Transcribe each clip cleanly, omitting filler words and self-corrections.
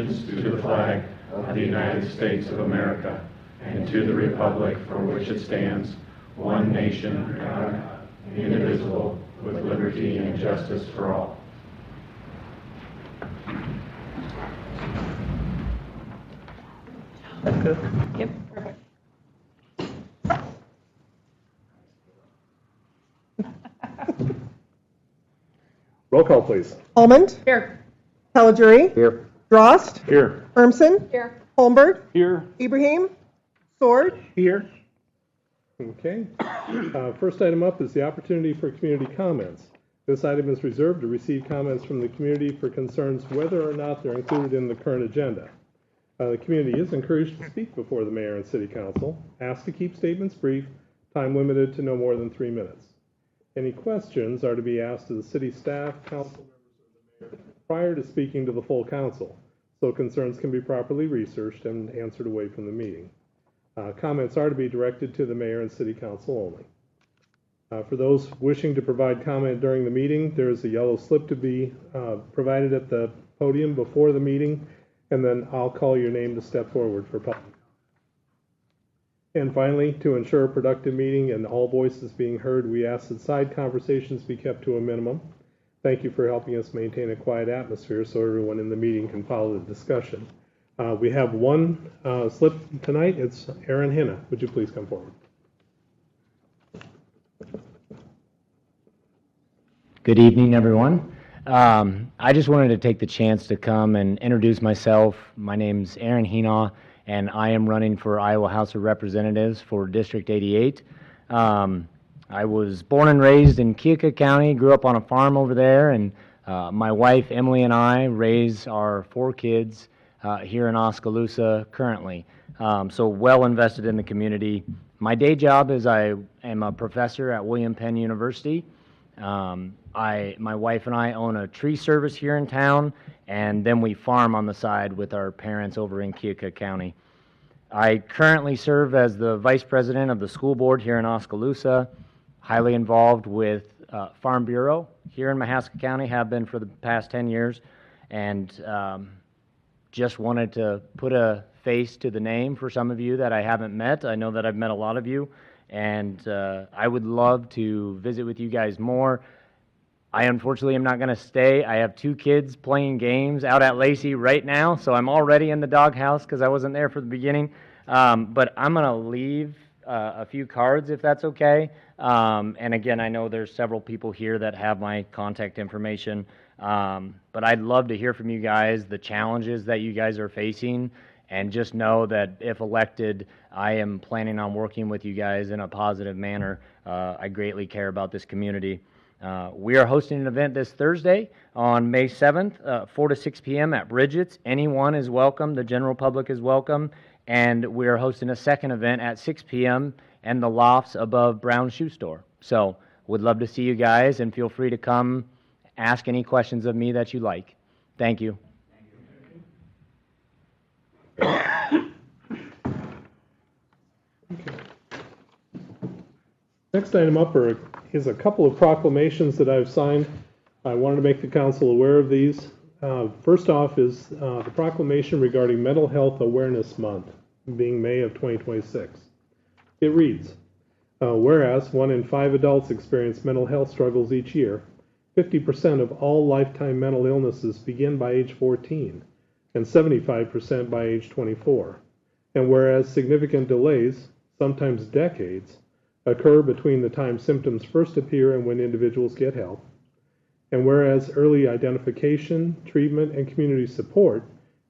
allegiance to the flag of the United States of America and to the republic for which it stands, one nation, under God, indivisible, with liberty and justice for all. Good. Yep, perfect. Roll call, please. Almond, Here. Caliguri, Here. Drost, Here. Urmson, Here. Holmberg, Here. Ibrahim, Sword. Here. Okay. First item up is the opportunity for community comments. This item is reserved to receive comments from the community for concerns whether or not they're included in the current agenda. The community is encouraged to speak before the mayor and city council. Asked to keep statements brief, time limited to no more than 3 minutes. Any questions are to be asked of the city staff, council members, or the mayor prior to speaking to the full council, so concerns can be properly researched and answered away from the meeting. Comments are to be directed to the mayor and city council only. For those wishing to provide comment during the meeting, there is a yellow slip to be provided at the podium before the meeting, and then I'll call your name to step forward for public. And finally, to ensure a productive meeting and all voices being heard, we ask that side conversations be kept to a minimum. Thank you for helping us maintain a quiet atmosphere so everyone in the meeting can follow the discussion. We have one slip tonight. It's Aaron Hinna. Would you please come forward? Good evening, everyone. I just wanted to take the chance to come and introduce myself. My name's Aaron Hinaw, and I am running for Iowa House of Representatives for District 88. I was born and raised in Keokuk County, grew up on a farm over there, and my wife, Emily, and I raise our 4 kids here in Oskaloosa currently. So well invested in the community. My day job is I am a professor at William Penn University. My wife and I own a tree service here in town, and then we farm on the side with our parents over in Keokuk County. I currently serve as the vice president of the school board here in Oskaloosa, highly involved with Farm Bureau here in Mahaska County, have been for the past 10 years, and just wanted to put a face to the name for some of you that I haven't met. I know that I've met a lot of you, and I would love to visit with you guys more. I unfortunately am not going to stay. I have 2 kids playing games out at Lacey right now, so I'm already in the doghouse because I wasn't there for the beginning. But I'm going to leave a few cards if that's okay. And again, I know there's several people here that have my contact information. But I'd love to hear from you guys, the challenges that you guys are facing, and just know that if elected, I am planning on working with you guys in a positive manner. I greatly care about this community. We are hosting an event this Thursday on May 7th, 4 to 6 p.m. at Bridget's. Anyone is welcome. The general public is welcome. And we are hosting a second event at 6 p.m. in the lofts above Brown Shoe Store. So would love to see you guys, and feel free to come ask any questions of me that you like. Thank you. Next item up is a couple of proclamations that I've signed. I wanted to make the council aware of these. First off is the proclamation regarding Mental Health Awareness Month, being May of 2026. It reads, whereas 1 in 5 adults experience mental health struggles each year, 50% of all lifetime mental illnesses begin by age 14, and 75% by age 24. And whereas significant delays, sometimes decades, occur between the time symptoms first appear and when individuals get help. And whereas early identification, treatment, and community support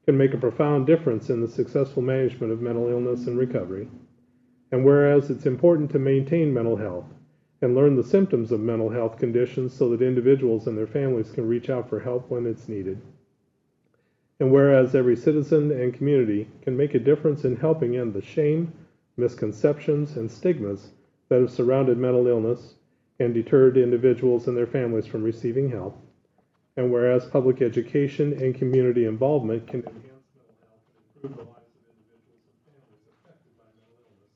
can make a profound difference in the successful management of mental illness and recovery. And whereas it's important to maintain mental health and learn the symptoms of mental health conditions so that individuals and their families can reach out for help when it's needed. And whereas every citizen and community can make a difference in helping end the shame, misconceptions, and stigmas that have surrounded mental illness and deterred individuals and their families from receiving help. And whereas public education and community involvement can enhance mental health and improve the lives of individuals and families affected by mental illness.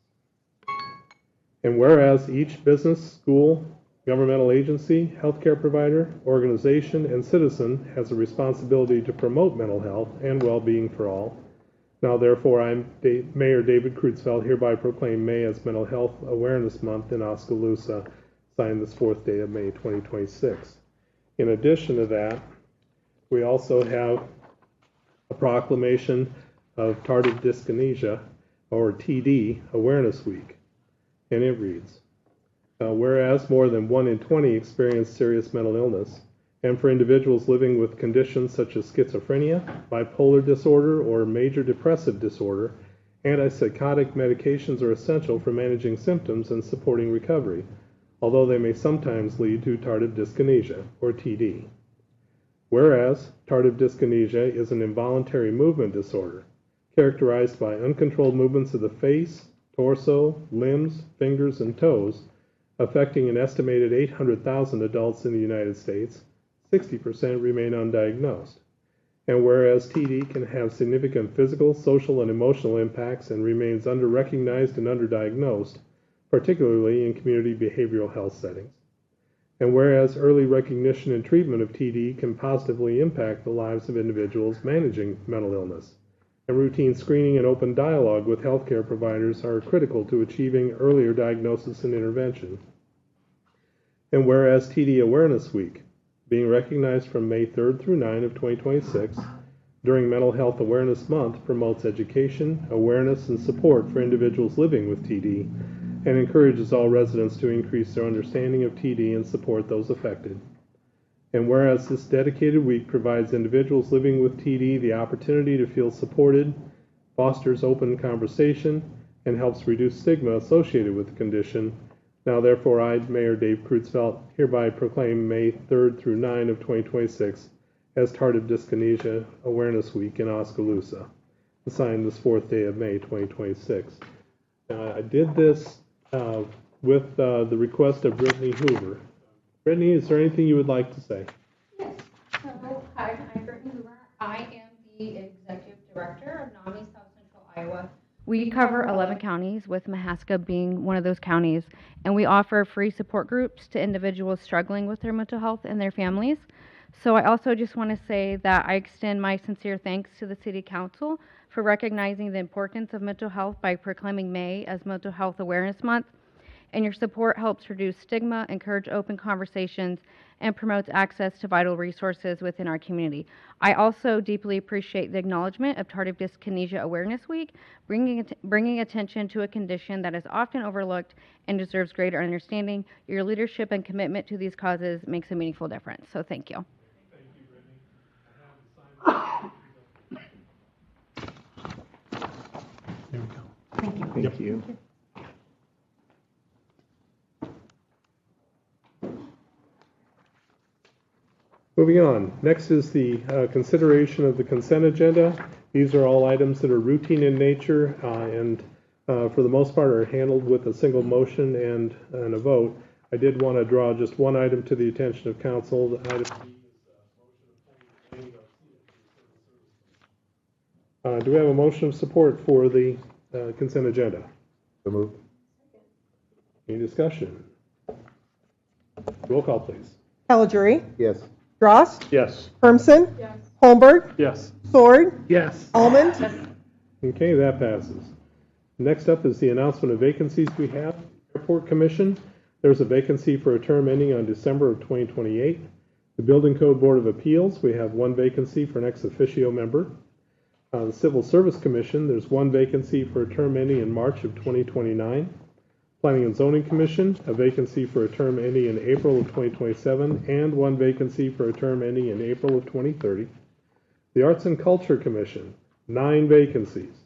And whereas each business, school, Governmental agency, healthcare provider, organization, and citizen has a responsibility to promote mental health and well-being for all. Now, therefore, Mayor David Creutzfeldt hereby proclaim May as Mental Health Awareness Month in Oskaloosa, signed this 4th day of May 2026. In addition to that, we also have a proclamation of tardive dyskinesia, or TD, Awareness Week, and it reads, whereas more than 1 in 20 experience serious mental illness, and for individuals living with conditions such as schizophrenia, bipolar disorder, or major depressive disorder, antipsychotic medications are essential for managing symptoms and supporting recovery, although they may sometimes lead to tardive dyskinesia, or TD. Whereas tardive dyskinesia is an involuntary movement disorder characterized by uncontrolled movements of the face, torso, limbs, fingers, and toes, affecting an estimated 800,000 adults in the United States, 60% remain undiagnosed. And whereas TD can have significant physical, social, and emotional impacts and remains under-recognized and underdiagnosed, particularly in community behavioral health settings. And whereas early recognition and treatment of TD can positively impact the lives of individuals managing mental illness, and routine screening and open dialogue with healthcare providers are critical to achieving earlier diagnosis and intervention. And whereas TD Awareness Week, being recognized from May 3rd through 9 of 2026, during Mental Health Awareness Month, promotes education, awareness, and support for individuals living with TD, and encourages all residents to increase their understanding of TD and support those affected. And whereas this dedicated week provides individuals living with TD the opportunity to feel supported, fosters open conversation, and helps reduce stigma associated with the condition, now therefore I, Mayor Dave Creutzfeldt, hereby proclaim May 3rd through 9 of 2026 as Tardive Dyskinesia Awareness Week in Oskaloosa, signed this 4th day of May 2026. I did this with the request of Brittany Hoover. Brittany, is there anything you would like to say? Yes. So, hi, I'm Brittany Hoover. I am the Executive Director of NAMI South Central Iowa. We cover 11 counties, with Mahaska being one of those counties, and we offer free support groups to individuals struggling with their mental health and their families. So I also just want to say that I extend my sincere thanks to the City Council for recognizing the importance of mental health by proclaiming May as Mental Health Awareness Month. And your support helps reduce stigma, encourage open conversations, and promotes access to vital resources within our community. I also deeply appreciate the acknowledgement of Tardive Dyskinesia Awareness Week, bringing attention to a condition that is often overlooked and deserves greater understanding. Your leadership and commitment to these causes makes a meaningful difference. So thank you. Thank you, Brittany. There we go. Thank you. Thank you. Moving on. Next is the consideration of the consent agenda. These are all items that are routine in nature and for the most part are handled with a single motion and a vote. I did want to draw just one item to the attention of council. The item B is motion appointing do we have a motion of support for the consent agenda? So moved. Any discussion? Roll call, please. Caligiuri, Yes. Drost, Yes. Hermsen, Holmberg, Yes. Sword, Yes. Almond, Okay, that passes. Next up is the announcement of vacancies we have. Airport Commission, there's a vacancy for a term ending on December of 2028. The Building Code Board of Appeals, we have one vacancy for an ex officio member. The Civil Service Commission, there's one vacancy for a term ending in March of 2029. Planning and Zoning Commission, a vacancy for a term ending in April of 2027, and one vacancy for a term ending in April of 2030. The Arts and Culture Commission, 9 vacancies.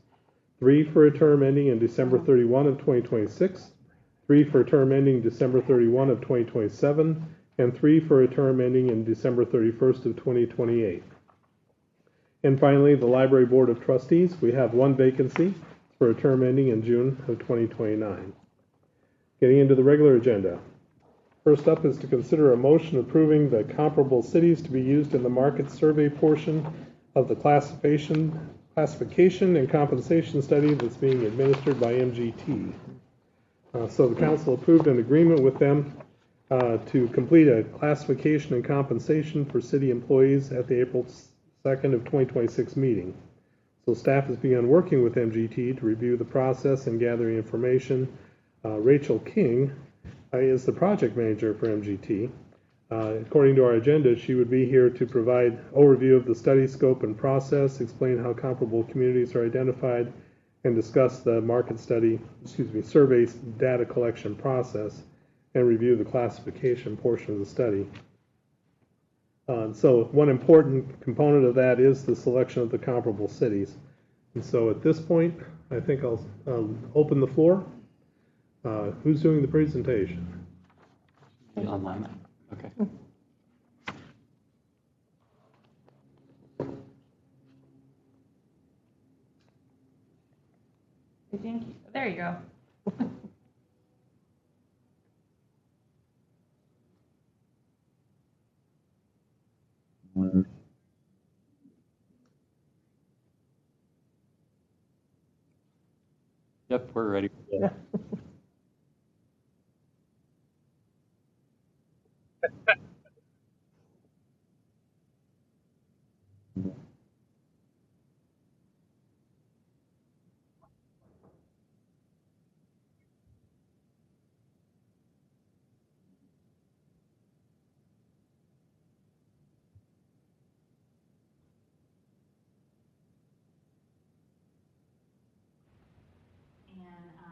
3 for a term ending in December 31 of 2026, 3 for a term ending December 31 of 2027, and 3 for a term ending in December 31st of 2028. And finally, the Library Board of Trustees, we have one vacancy for a term ending in June of 2029. Getting into the regular agenda. First up is to consider a motion approving the comparable cities to be used in the market survey portion of the classification and compensation study that's being administered by MGT. So the council approved an agreement with them to complete a classification and compensation for city employees at the April 2nd of 2026 meeting. So staff has begun working with MGT to review the process and gathering information. Rachel King is the project manager for MGT. According to our agenda, she would be here to provide overview of the study scope and process, explain how comparable communities are identified, and discuss the survey data collection process, and review the classification portion of the study. So one important component of that is the selection of the comparable cities. And so at this point, I think I'll open the floor. Who's doing the presentation? Online. Okay. Thank you. There you go. Yep, we're ready. Yeah.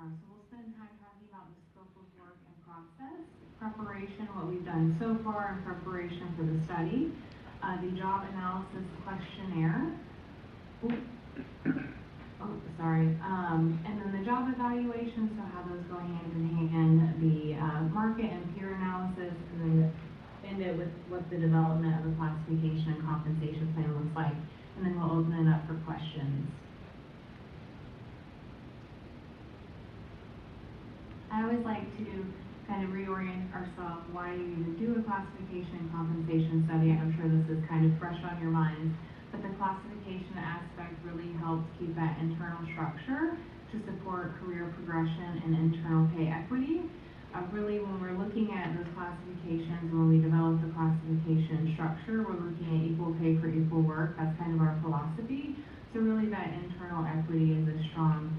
So we'll spend time talking about the scope of work and process, preparation, what we've done so far in preparation for the study, the job analysis questionnaire, and then the job evaluation, so how those go hand in hand, the market and peer analysis, and then end it with what the development of the classification and compensation plan looks like, and then we'll open it up for questions. I always like to kind of reorient ourselves why you even do a classification and compensation study. I'm sure this is kind of fresh on your minds, but the classification aspect really helps keep that internal structure to support career progression and internal pay equity. Really, when we're looking at those classifications, when we develop the classification structure, we're looking at equal pay for equal work. That's kind of our philosophy. So really that internal equity is a strong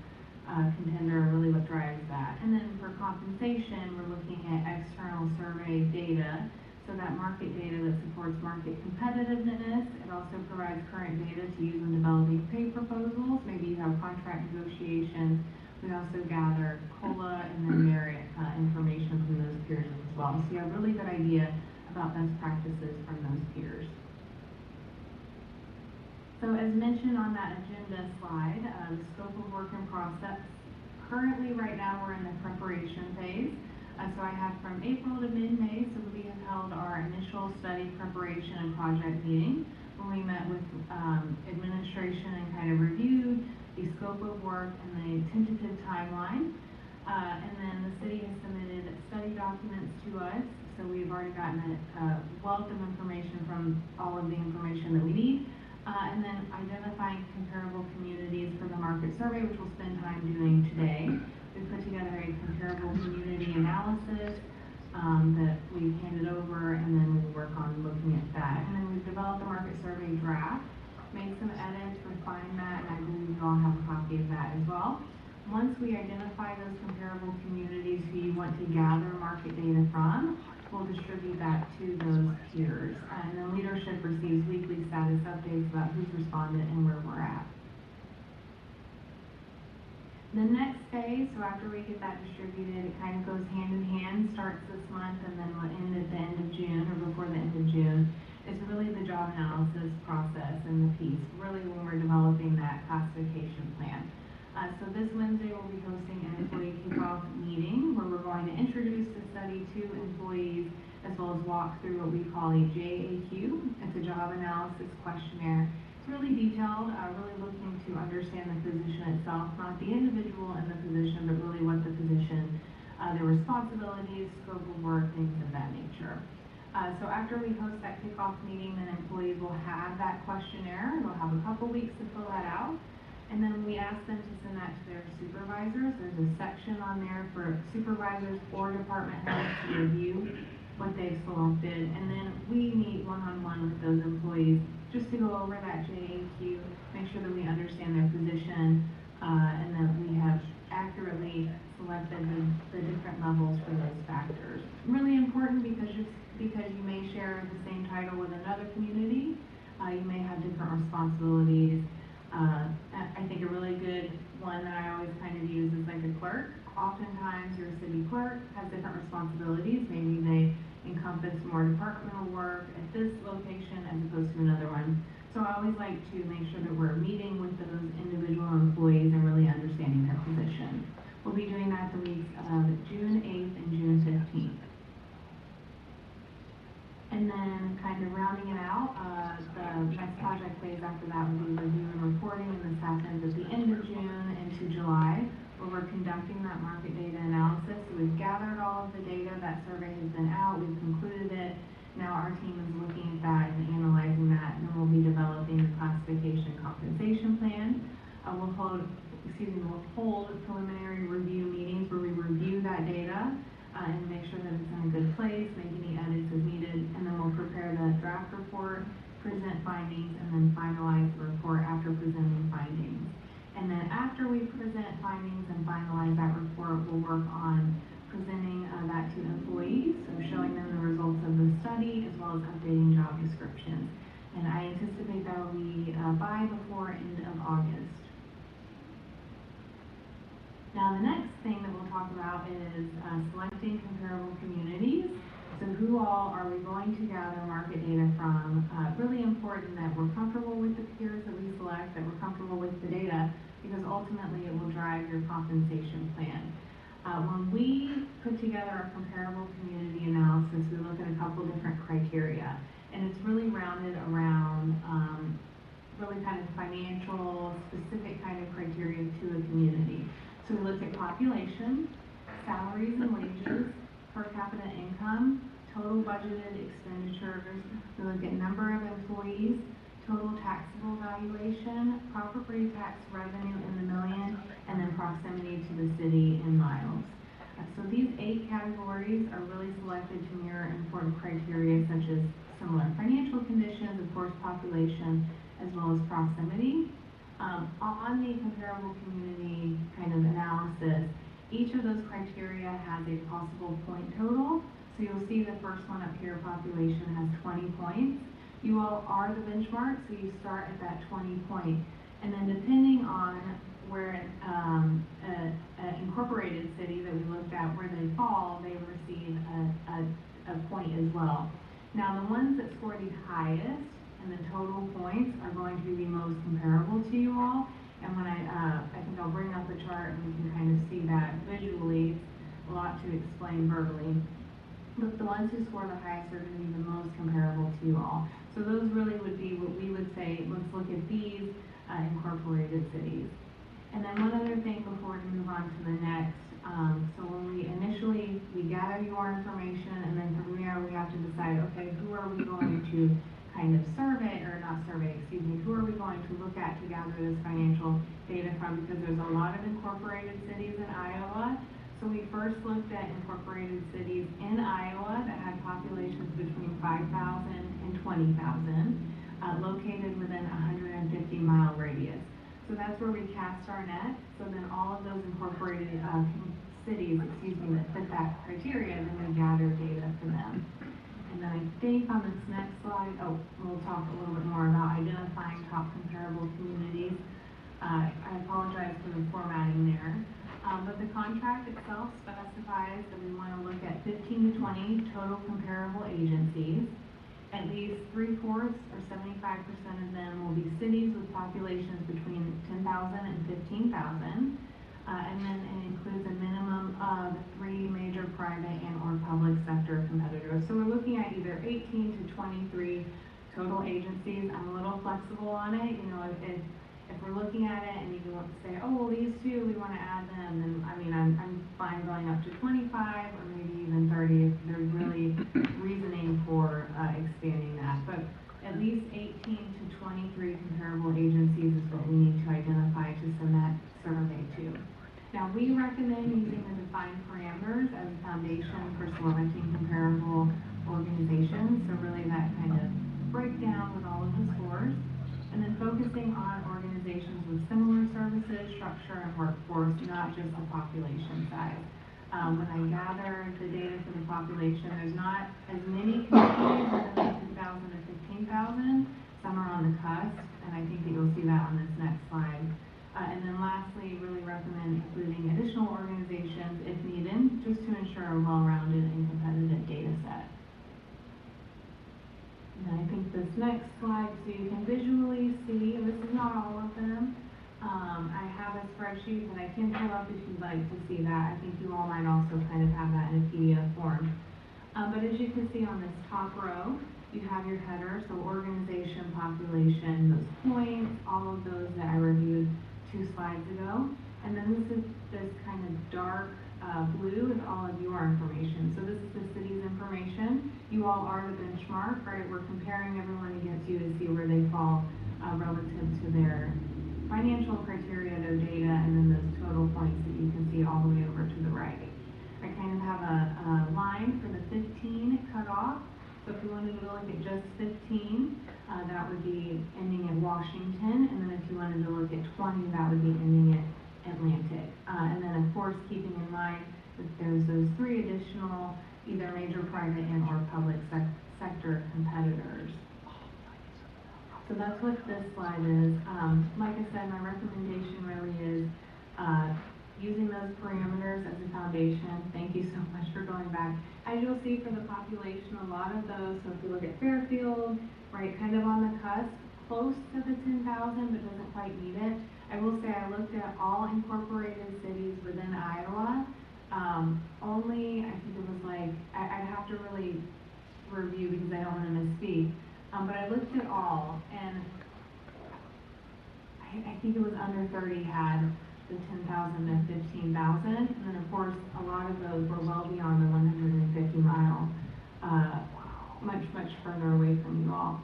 contender, really what drives that. And then for compensation, we're looking at external survey data, so that market data that supports market competitiveness. It also provides current data to use in developing pay proposals. Maybe you have contract negotiations. We also gather COLA and then merit information from those peers as well. So you have a really good idea about best practices from those peers. So as mentioned on that agenda slide, the scope of work and process. Currently, right now, we're in the preparation phase. So I have from April to mid-May, so we have held our initial study preparation and project meeting when we met with administration and kind of reviewed the scope of work and the tentative timeline. And then the city has submitted study documents to us. So we've already gotten a wealth of information from all of the information that we need. And then identifying comparable communities for the market survey, which we'll spend time doing today. We put together a comparable community analysis that we've handed over, and then we'll work on looking at that. And then we've developed a market survey draft, made some edits, refined that, and I believe you all have a copy of that as well. Once we identify those comparable communities who you want to gather market data from, we'll distribute that to those peers. And then leadership receives weekly status updates about who's responded and where we're at. The next phase, so after we get that distributed, it kind of goes hand in hand, starts this month and then will end at the end of June or before the end of June, is really the job analysis process and the piece, really when we're developing that classification plan. So this Wednesday we'll be hosting an employee kickoff meeting where we're going to introduce the study to employees as well as walk through what we call a JAQ. It's a job analysis questionnaire. It's really detailed, really looking to understand the position itself, not the individual in the position, but really what the position, their responsibilities, scope of work, things of that nature. So after we host that kickoff meeting, then employees will have that questionnaire. They'll have a couple weeks to fill that out. And then we ask them to send that to their supervisors. There's a section on there for supervisors or department heads to review what they've selected, and then we meet one-on-one with those employees just to go over that JAQ, make sure that we understand their position, and that we have accurately selected the different levels for those factors. Really important because you may share the same title with another community, you may have different responsibilities. I think a really good one that I always kind of use is like a clerk. Oftentimes your city clerk has different responsibilities. Maybe they encompass more departmental work at this location as opposed to another one. So I always like to make sure that we're meeting with those individual employees and really understanding their position. We'll be doing that the weeks of June 8th and June 15th. And then kind of rounding it out, the next project phase after that will be review and reporting, and this happens at the end of June into July, where we're conducting that market data analysis. So we've gathered all of the data, that survey has been out, we've concluded it. Now our team is looking at that and analyzing that, and then we'll be developing the classification compensation plan. We'll hold preliminary review meetings where we review that data and make sure that it's in a good place, make any edits as needed, and then we'll prepare the draft report, present findings, and then finalize the report after presenting findings. And then after we present findings and finalize that report, we'll work on presenting that to employees, so showing them the results of the study as well as updating job descriptions. And I anticipate that will be by before end of August. Now the next thing that we'll talk about is selecting comparable communities. So who all are we going to gather market data from? Really important that we're comfortable with the peers that we select, that we're comfortable with the data, because ultimately it will drive your compensation plan. When we put together a comparable community analysis, we look at a couple different criteria, and it's really rounded around really kind of financial, specific kind of criteria to a community. So we looked at population, salaries and wages, per capita income, total budgeted expenditures, we looked at number of employees, total taxable valuation, property tax revenue in the million, and then proximity to the city in miles. So these 8 categories are really selected to mirror important criteria such as similar financial conditions, of course population, as well as proximity. On the comparable community kind of analysis, each of those criteria has a possible point total. So you'll see the first one up here, population, has 20 points. You all are the benchmark, so you start at that 20 point. And then depending on where an incorporated city that we looked at, where they fall, they receive a point as well. Now the ones that score the highest and the total points are going to be the most comparable to you all. And when I think I'll bring up the chart and we can kind of see that visually. It's a lot to explain verbally. But the ones who score the highest are going to be the most comparable to you all. So those really would be what we would say, let's look at these incorporated cities. And then one other thing before we move on to the next. So when we gather your information, and then from there we have to decide, okay, who are we going to kind of survey, or not survey, excuse me, who are we going to look at to gather this financial data from? Because there's a lot of incorporated cities in Iowa. So we first looked at incorporated cities in Iowa that had populations between 5,000 and 20,000, located within a 150-mile radius. So that's where we cast our net. So then all of those incorporated cities, that fit that criteria, then we gather data for them. And then I think on this next slide, we'll talk a little bit more about identifying top comparable communities. I apologize for the formatting there. But the contract itself specifies that we want to look at 15 to 20 total comparable agencies. At least 3/4 or 75% of them will be cities with populations between 10,000 and 15,000. And then it includes a minimum of 3 major private and or public sector competitors. So we're looking at either 18 to 23 total agencies. I'm a little flexible on it. If we're looking at it and you want to say, oh, well, these 2, we want to add them, then I'm fine going up to 25 or maybe even 30 if there's really reasoning for expanding that. But at least 18 to 23 comparable agencies is what we need to identify to send that survey to. Now, we recommend using the defined parameters scores as a foundation for selecting comparable organizations. So really that kind of breakdown with all of the scores. And then focusing on organizations with similar services, structure, and workforce, not just the population size. When I gather the data for the population, there's not as many communities within the 2,000 to 15,000. Some are on the cusp, and I think that you'll see that on this next slide. And then lastly, really recommend including additional organizations if needed, just to ensure a well-rounded and competitive data set. And I think this next slide, so you can visually see, and this is not all of them. I have a spreadsheet that I can pull up if you'd like to see that. I think you all might also kind of have that in a PDF form. But as you can see on this top row, you have your header, so organization, population, those points, all of those that I reviewed 2 slides ago. And then this kind of dark blue is all of your information. So this is the city's information. You all are the benchmark, right? We're comparing everyone against you to see where they fall relative to their financial criteria, their data, and then those total points that you can see all the way over to the right. I kind of have a line for the 15 cutoff. So if you wanted to look at just 15, that would be ending at Washington, and then if you wanted to look at 20, that would be ending at Atlantic. And then of course, keeping in mind that there's those 3 additional, either major private and or public sector competitors. So that's what this slide is. Like I said, my recommendation really is using those parameters as a foundation. Thank you so much for going back. As you'll see for the population, a lot of those, so if you look at Fairfield, right, kind of on the cusp, close to the 10,000, but doesn't quite meet it. I will say I looked at all incorporated cities within Iowa. Only, I think it was like, I'd have to really review because I don't want to misspeak. But I looked at all, and I think it was under 30 had the 10,000 to 15,000, and then of course a lot of those were well beyond the 150 mile, much further away from you all.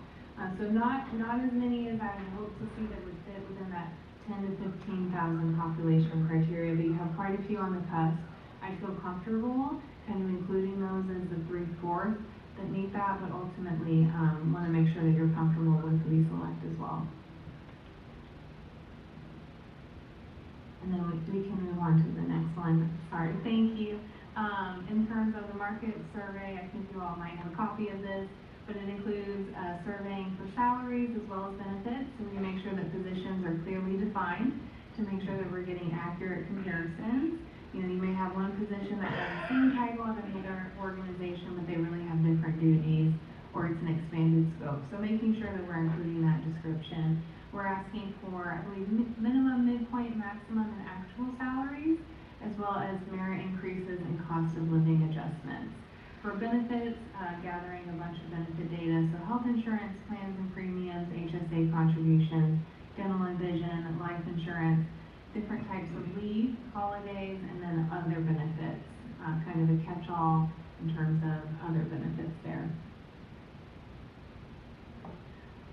So not as many as I would hope to see that would fit within that 10 to 15,000 population criteria, but you have quite a few on the cusp. I feel comfortable kind of including those as the 3/4 that meet that, but ultimately want to make sure that you're comfortable with the select as well. And then we can move on to the next one. Sorry, thank you. In terms of the market survey, I think you all might have a copy of this, but it includes surveying for salaries as well as benefits, so we make sure that positions are clearly defined to make sure that we're getting accurate comparisons. You know, you may have one position that has the same title at another organization, but they really have different duties, or it's an expanded scope. So making sure that we're including that description. We're asking for, I believe, minimum, midpoint, maximum, and actual salaries, as well as merit increases and cost of living adjustments. For benefits, gathering a bunch of benefit data, so health insurance plans and premiums, HSA contributions, dental and vision, life insurance, different types of leave, holidays, and then other benefits, kind of a catch-all in terms of other benefits there.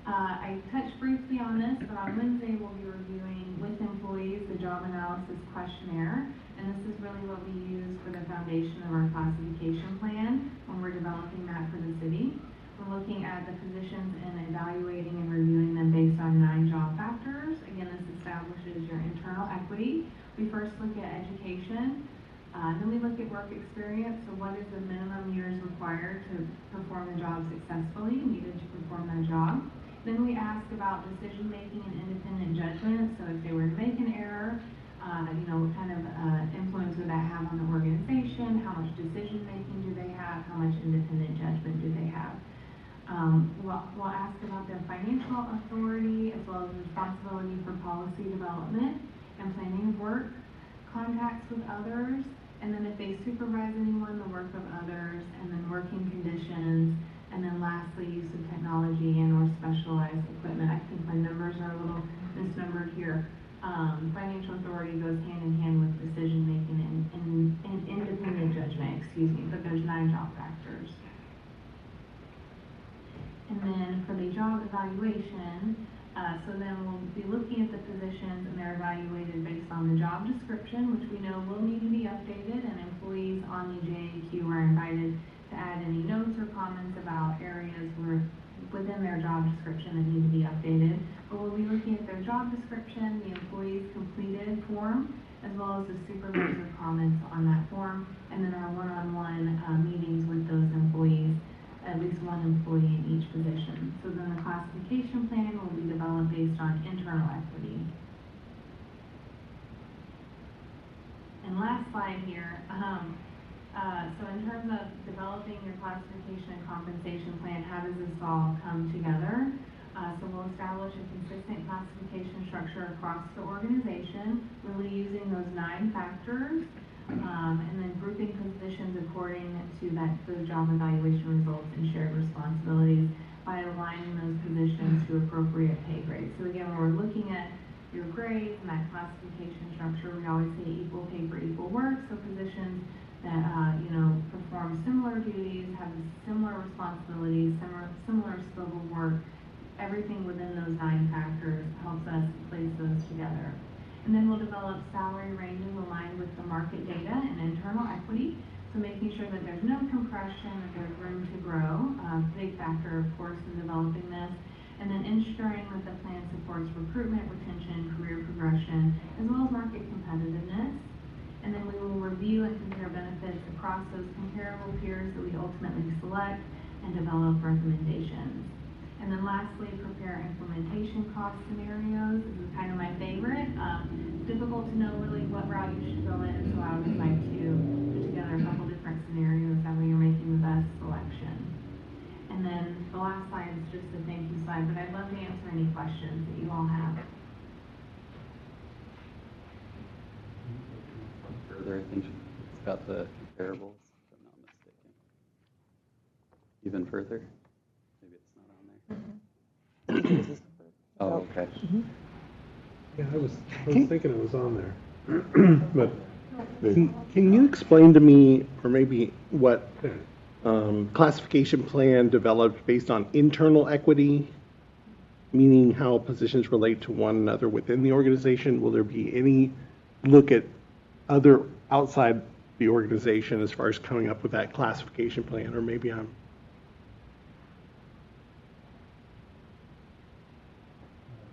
I touched briefly on this, but on Wednesday we'll be reviewing with employees the job analysis questionnaire, and this is really what we use for the foundation of our classification plan when we're developing that for the city. We're looking at the positions and evaluating and reviewing them based on 9 job factors. Again, this establishes your internal equity. We first look at education, then we look at work experience. So what is the minimum years required to perform the job successfully, needed to perform that job? Then we ask about decision making and independent judgment. So if they were to make an error, what kind of influence would that have on the organization? How much decision making do they have? How much independent judgment do they have? We'll ask about their financial authority as well as responsibility for policy development and planning of work, contacts with others, and then if they supervise anyone, the work of others, and then working conditions, and then lastly, use of technology and or specialized equipment. I think my numbers are a little misnumbered here. Financial authority goes hand in hand with decision making and independent judgment, but there's 9 job factors. And then for the job evaluation, so then we'll be looking at the positions and they're evaluated based on on the job description, which we know will need to be updated, and employees on the JAQ are invited to add any notes or comments about areas within their job description that need to be updated. But we'll be looking at their job description, the employee's completed form, as well as the supervisor comments on that form, and then our one-on-one meetings with those employees, at least one employee in each position. So then the classification plan will be developed based on internal equity. And last slide here, so in terms of developing your classification and compensation plan, how does this all come together? So we'll establish a consistent classification structure across the organization, really using those 9 factors, and then grouping positions according to those job evaluation results and shared responsibilities by aligning those positions to appropriate pay grades. So again, when we're looking at your grades and that classification structure, we always say equal pay for equal work. So positions that perform similar duties, have similar responsibilities, similar scope of work, everything within those 9 factors helps us place those together. And then we'll develop salary ranges aligned with the market data and internal equity. So making sure that there's no compression, that there's room to grow, big factor, of course, in developing this. And then ensuring that the plan supports recruitment, retention, career progression, as well as market competitiveness. And then we will review and compare benefits across those comparable peers that we ultimately select and develop recommendations. And then lastly, prepare implementation cost scenarios. This is kind of my favorite. It's difficult to know really what route you should go in, so I would like to put together a couple different scenarios that way you're making the best selection. And then the last slide is just a thank you slide, but I'd love to answer any questions that you all have. Further, I think it's got the comparables, if I'm not mistaken. Even further? Maybe it's not on there. Oh, okay. Yeah, I was thinking it was on there. But Can you explain to me, or maybe what classification plan developed based on internal equity, meaning how positions relate to one another within the organization? Will there be any look at other outside the organization as far as coming up with that classification plan? Or maybe I'm...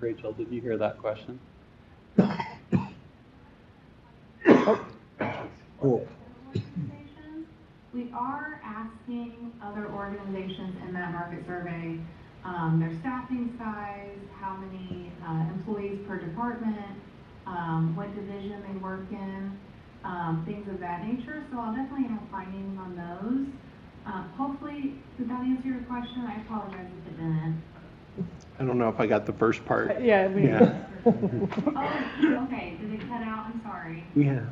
Rachel, did you hear that question? Cool. We are asking other organizations in that market survey their staffing size, how many employees per department, what division they work in, things of that nature. So I'll definitely have findings on those. Hopefully, did that answer your question? I apologize if it didn't. I don't know if I got the first part. Yeah. Oh, okay. Did it cut out? I'm sorry. Yeah.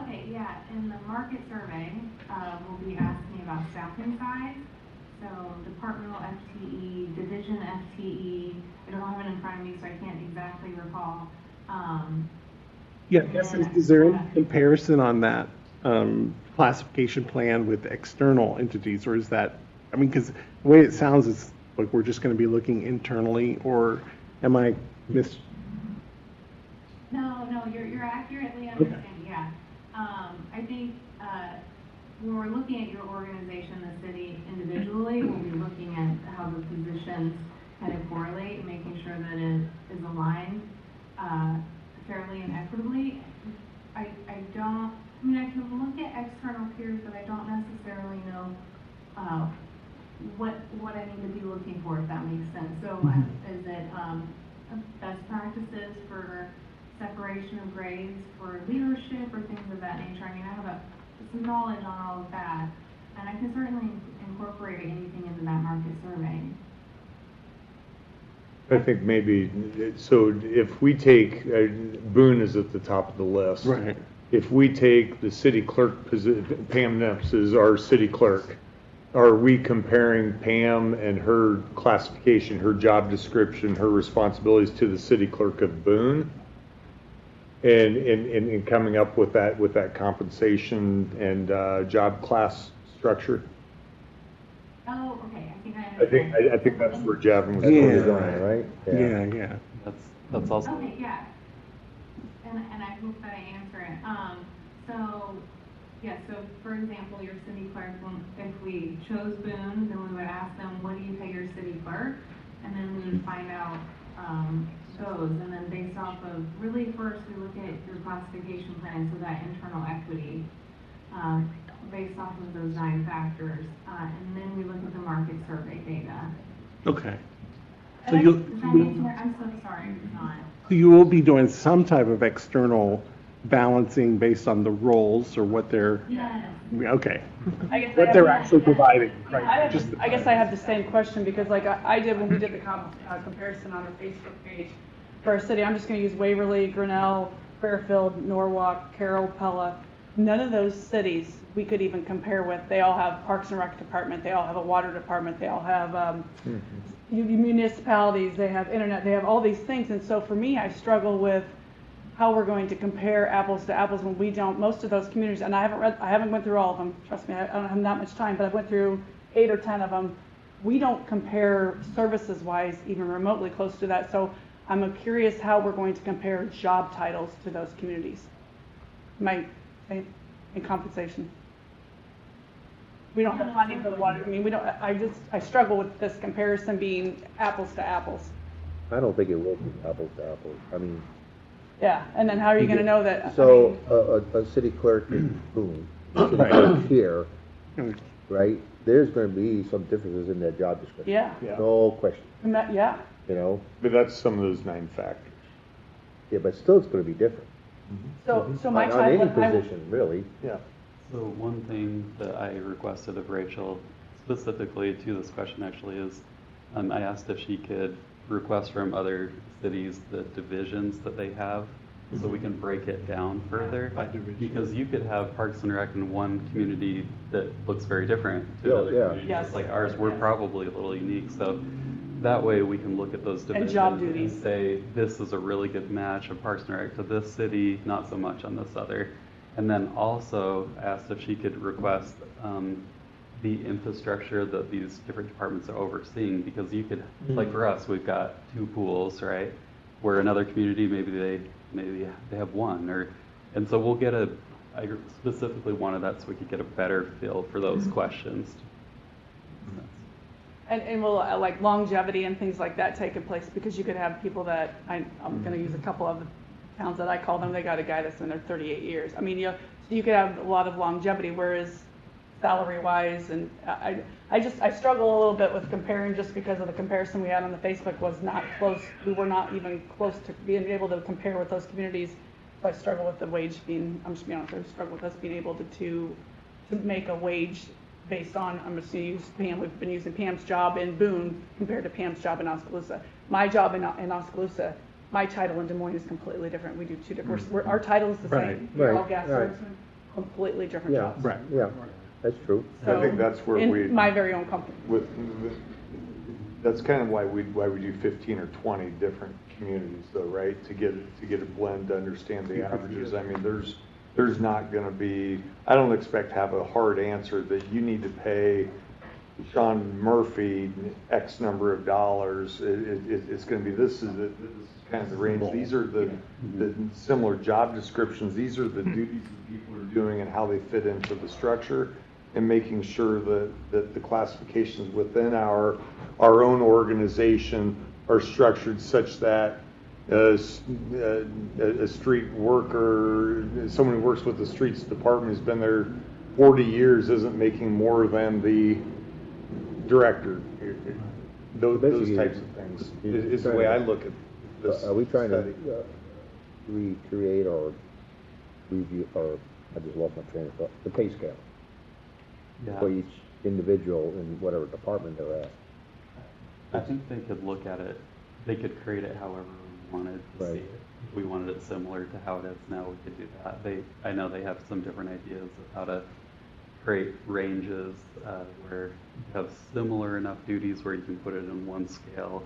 Okay, yeah. In the market survey, we'll be asking about staffing size. So departmental FTE, division FTE. I don't have it in front of me, so I can't exactly recall. Yeah, I guess is there any comparison on that classification plan with external entities, or is that, I mean, because the way it sounds is like we're just going to be looking internally, or am I No, you're accurately understanding. Yeah, I think when we're looking at your organization, the city individually, we'll be looking at how the positions kind of correlate and making sure that it is aligned fairly and equitably. I can look at external peers, but I don't necessarily know what I need to be looking for, if that makes sense. So is it best practices for separation of grades for leadership or things of that nature? I mean, I have some knowledge on all of that, and I can certainly incorporate anything into that market survey. I think maybe, so if we take, Boone is at the top of the list. right? If we take the city clerk position, Pam Nips is our city clerk, are we comparing Pam and her classification, her job description, her responsibilities to the city clerk of Boone? And coming up with that compensation and job class structure? Oh, okay. I think that's where Javin was Yeah. going, right? Yeah. That's also. Okay, yeah. And I hope that I answer it. So, yeah, so for example, your city clerk, if we chose Boone, then we would ask them, what do you pay your city clerk? And then we would find out those. And then based off of, really first we look at your classification plan, so that internal equity, based off of those 9 factors. And then we look at the market survey data. Okay. So Does you that answer? I'm so sorry if it's not. you will be doing some type of external balancing based on the roles or what they're, Yes. okay, I guess what they're actually providing, right? I guess I have the same question, because like I did when we did the comparison on our Facebook page for our city. I'm just going to use Waverly, Grinnell, Fairfield, Norwalk, Carroll, Pella. None of those cities we could even compare with. They all have Parks and Rec department. They all have a water department. They all have municipalities. They have internet. They have all these things. And so for me, I struggle with how we're going to compare apples to apples when we don't. Most of those communities, and I haven't went through all of them. Trust me, I don't have that much time, but I've went through 8 or 10 of them. We don't compare services-wise even remotely close to that. So I'm curious how we're going to compare job titles to those communities. In compensation. We don't have funding for the water. I mean, we don't. I struggle with this comparison being apples to apples. I don't think it will be apples to apples. I mean. Yeah, and then how are you going to know that? So a city clerk in Boone, a city clerk here, right? There's going to be some differences in their job description. Yeah. No question. Yeah. You know. But that's some of those 9 factors. Yeah, but still, it's going to be different. So my on any child. position, really. Yeah. So one thing that I requested of Rachel, specifically to this question actually, is I asked if she could request from other cities the divisions that they have, so we can break it down further. Because you could have Parks and Rec in one community that looks very different to another community. Yes. Just like ours, we're probably a little unique. So that way we can look at those divisions job duties. and say, this is a really good match of Parks and Rec to this city, not so much on this other. And then also asked if she could request the infrastructure that these different departments are overseeing, because you could, like for us, we've got 2 pools, right? Where another community, maybe they have 1, and so we'll get I specifically wanted that so we could get a better feel for those questions. And will like longevity and things like that taking place, because you could have people that I'm going to use a couple of the towns that I call them. They got a guy that's been there 38 years. I mean, you could have a lot of longevity, whereas salary-wise, and I struggle a little bit with comparing, just because of the comparison we had on the Facebook was not close. We were not even close to being able to compare with those communities. So I struggle with the wage being. I'm just being honest. I struggle with us being able to make a wage based on, I'm just going to use Pam, we've been using Pam's job in Boone compared to Pam's job in Oskaloosa. My job in Oskaloosa, my title in Des Moines is completely different. We do 2 different, our title is the same. We're all gas servicemen, completely different jobs. Right. Yeah, that's true. So, I think that's where in my very own company. That's kind of why we do 15 or 20 different communities though, right? To get a blend, to understand the averages. I mean, there's not going to be, I don't expect to have a hard answer that you need to pay Sean Murphy X number of dollars. It's going to be, this is kind of the range. These are the similar job descriptions. These are the duties that people are doing and how they fit into the structure, and making sure that the classifications within our own organization are structured such that a street worker, someone who works with the streets department who's been there 40 years isn't making more than the director. Those types of things is the way I look at this. Are we trying to recreate or review, or I just lost my train of thought, the pay scale for each individual in whatever department they're at? I think they could look at it, they could create it however we wanted to see it. If we wanted it similar to how it is now, we could do that. I know they have some different ideas of how to create ranges where you have similar enough duties where you can put it in one scale.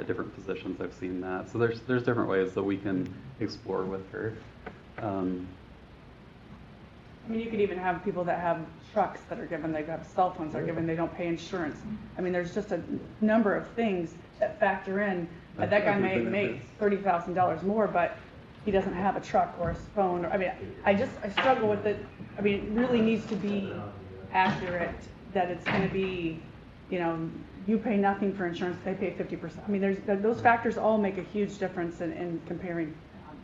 Different positions, I've seen that. So there's different ways that we can explore with her. I mean, you could even have people that have trucks that are given, they have cell phones that are given, they don't pay insurance. I mean, there's just a number of things that factor in. That guy may make $30,000 more, but he doesn't have a truck or a phone, I mean, I struggle with it. I mean, it really needs to be accurate, that it's gonna be, you know, you pay nothing for insurance, they pay 50%. I mean, those factors all make a huge difference in comparing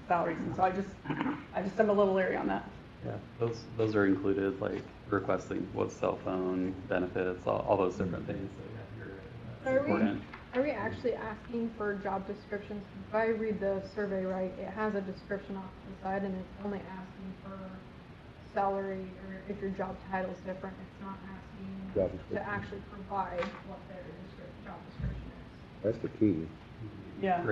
salaries, and so I just am a little leery on that. Yeah, those are included, like requesting what cell phone benefits, all those different things. So yeah, you're important. Are we actually asking for job descriptions? If I read the survey right, it has a description off to the side, and it's only asking for salary, or if your job title is different, it's not asking to actually provide what their job description is. That's the key. Yeah.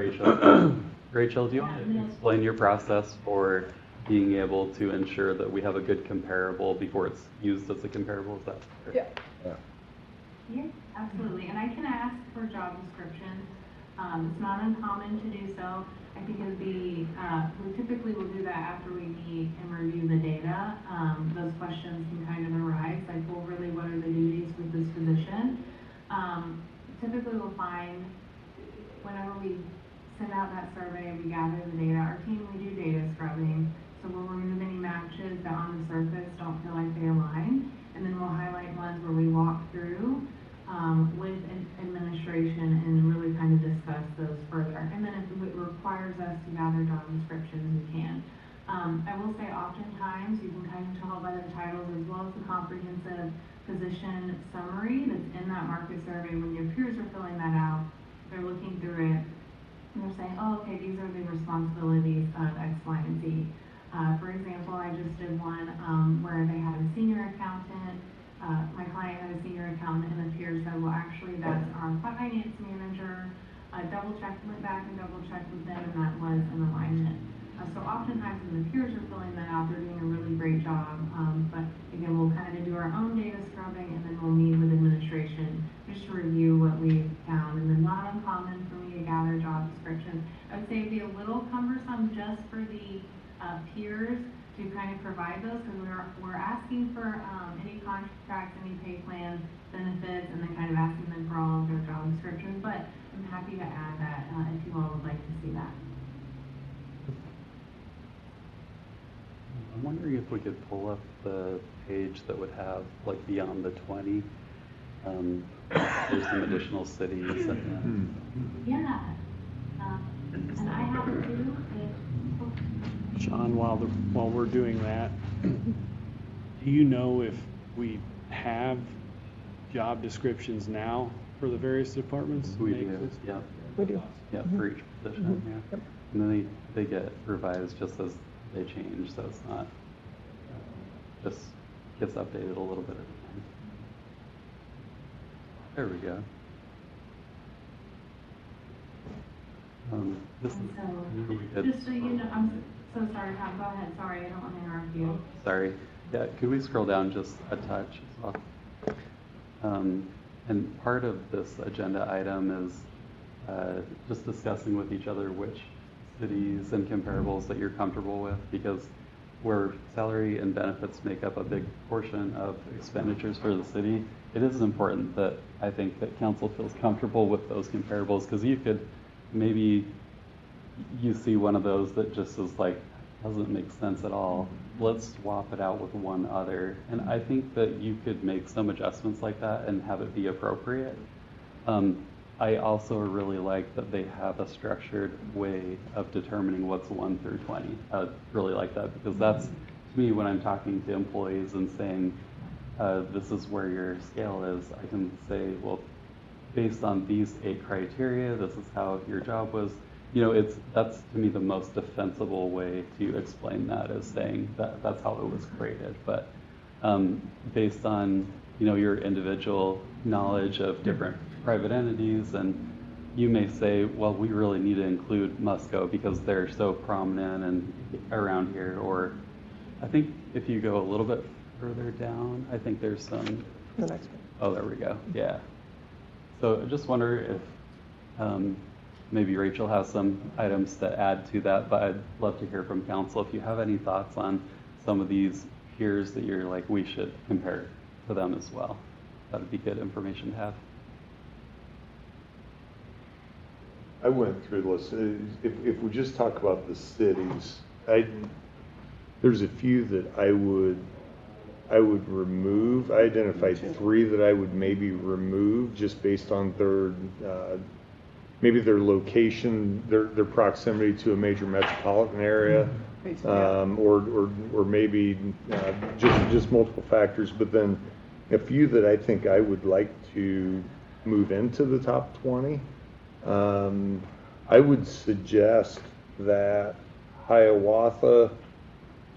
Rachel, do you want to explain your process for being able to ensure that we have a good comparable before it's used as a comparable? Is that fair? Yeah. Yeah, absolutely. And I can ask for job descriptions. It's not uncommon to do so. I think it would be, we typically will do that after we meet and review the data. Those questions can kind of arise, like, well, really, what are the duties with this position? Typically we'll find whenever we send out that survey, we gather the data. Our team, we do data scrubbing. So we'll remove any matches that on the surface don't feel like they align. And then we'll highlight ones where we walk through with administration and really kind of discuss those further. And then if it requires us to gather job descriptions, we can. I will say oftentimes you can kind of tell by the titles as well as the comprehensive position summary that's in that market survey. When your peers are filling that out, they're looking through it and they're saying, oh, okay, these are the responsibilities of X, Y, and Z. For example, I just did one where they had a senior accountant. My client had a senior accountant, and the peer said, well, actually, that's our finance manager. Went back and double checked with them, and that was in alignment. So oftentimes when the peers are filling that out, they're doing a really great job. But again, we'll kind of do our own data scrubbing, and then we'll meet with administration just to review what we've found. And then not uncommon for me to gather job descriptions. I would say it'd be a little cumbersome just for the peers to kind of provide those, because we're asking for any contracts, any pay plans, benefits, and then kind of asking them for all of their job descriptions. But I'm happy to add that if you all would like to see that. I'm wondering if we could pull up the page that would have, like, beyond the 20. There's some additional cities. And, Yeah. And I have to do Sean, while we're doing that, do you know if we have job descriptions now for the various departments? we do, yeah. We do. Yeah, for each position, yeah. Yep. And then they get revised just as they change, so it's not, just gets updated a little bit at a time. There we go. This is really good. just so you know, I'm so sorry, Tom, go ahead, sorry, I don't want to interrupt you. Sorry. Yeah, could we scroll down just a touch as well? And part of this agenda item is just discussing with each other which cities and comparables that you're comfortable with, because where salary and benefits make up a big portion of expenditures for the city, it is important that I think that council feels comfortable with those comparables, because you could maybe you see one of those that just is like, doesn't make sense at all. Let's swap it out with one other. And I think that you could make some adjustments like that and have it be appropriate. I also really like that they have a structured way of determining what's 1 through 20. I really like that, because that's, to me, when I'm talking to employees and saying, this is where your scale is, I can say, well, based on these 8 criteria, this is how your job was. You know, that's to me the most defensible way to explain that, is saying that that's how it was created. But based on, you know, your individual knowledge of different private entities, and you may say, well, we really need to include Musco because they're so prominent and around here. Or I think if you go a little bit further down, I think there's some. The next one. Oh, there we go. Yeah. So I just wonder if maybe Rachel has some items to add to that, but I'd love to hear from council if you have any thoughts on some of these peers that you're like, we should compare to them as well. That would be good information to have. I went through the list. If we just talk about the cities, there's a few that I would remove. I identified 3 that I would maybe remove just based on their maybe their location, their proximity to a major metropolitan area, or maybe just multiple factors. But then a few that I think I would like to move into the top 20. I would suggest that Hiawatha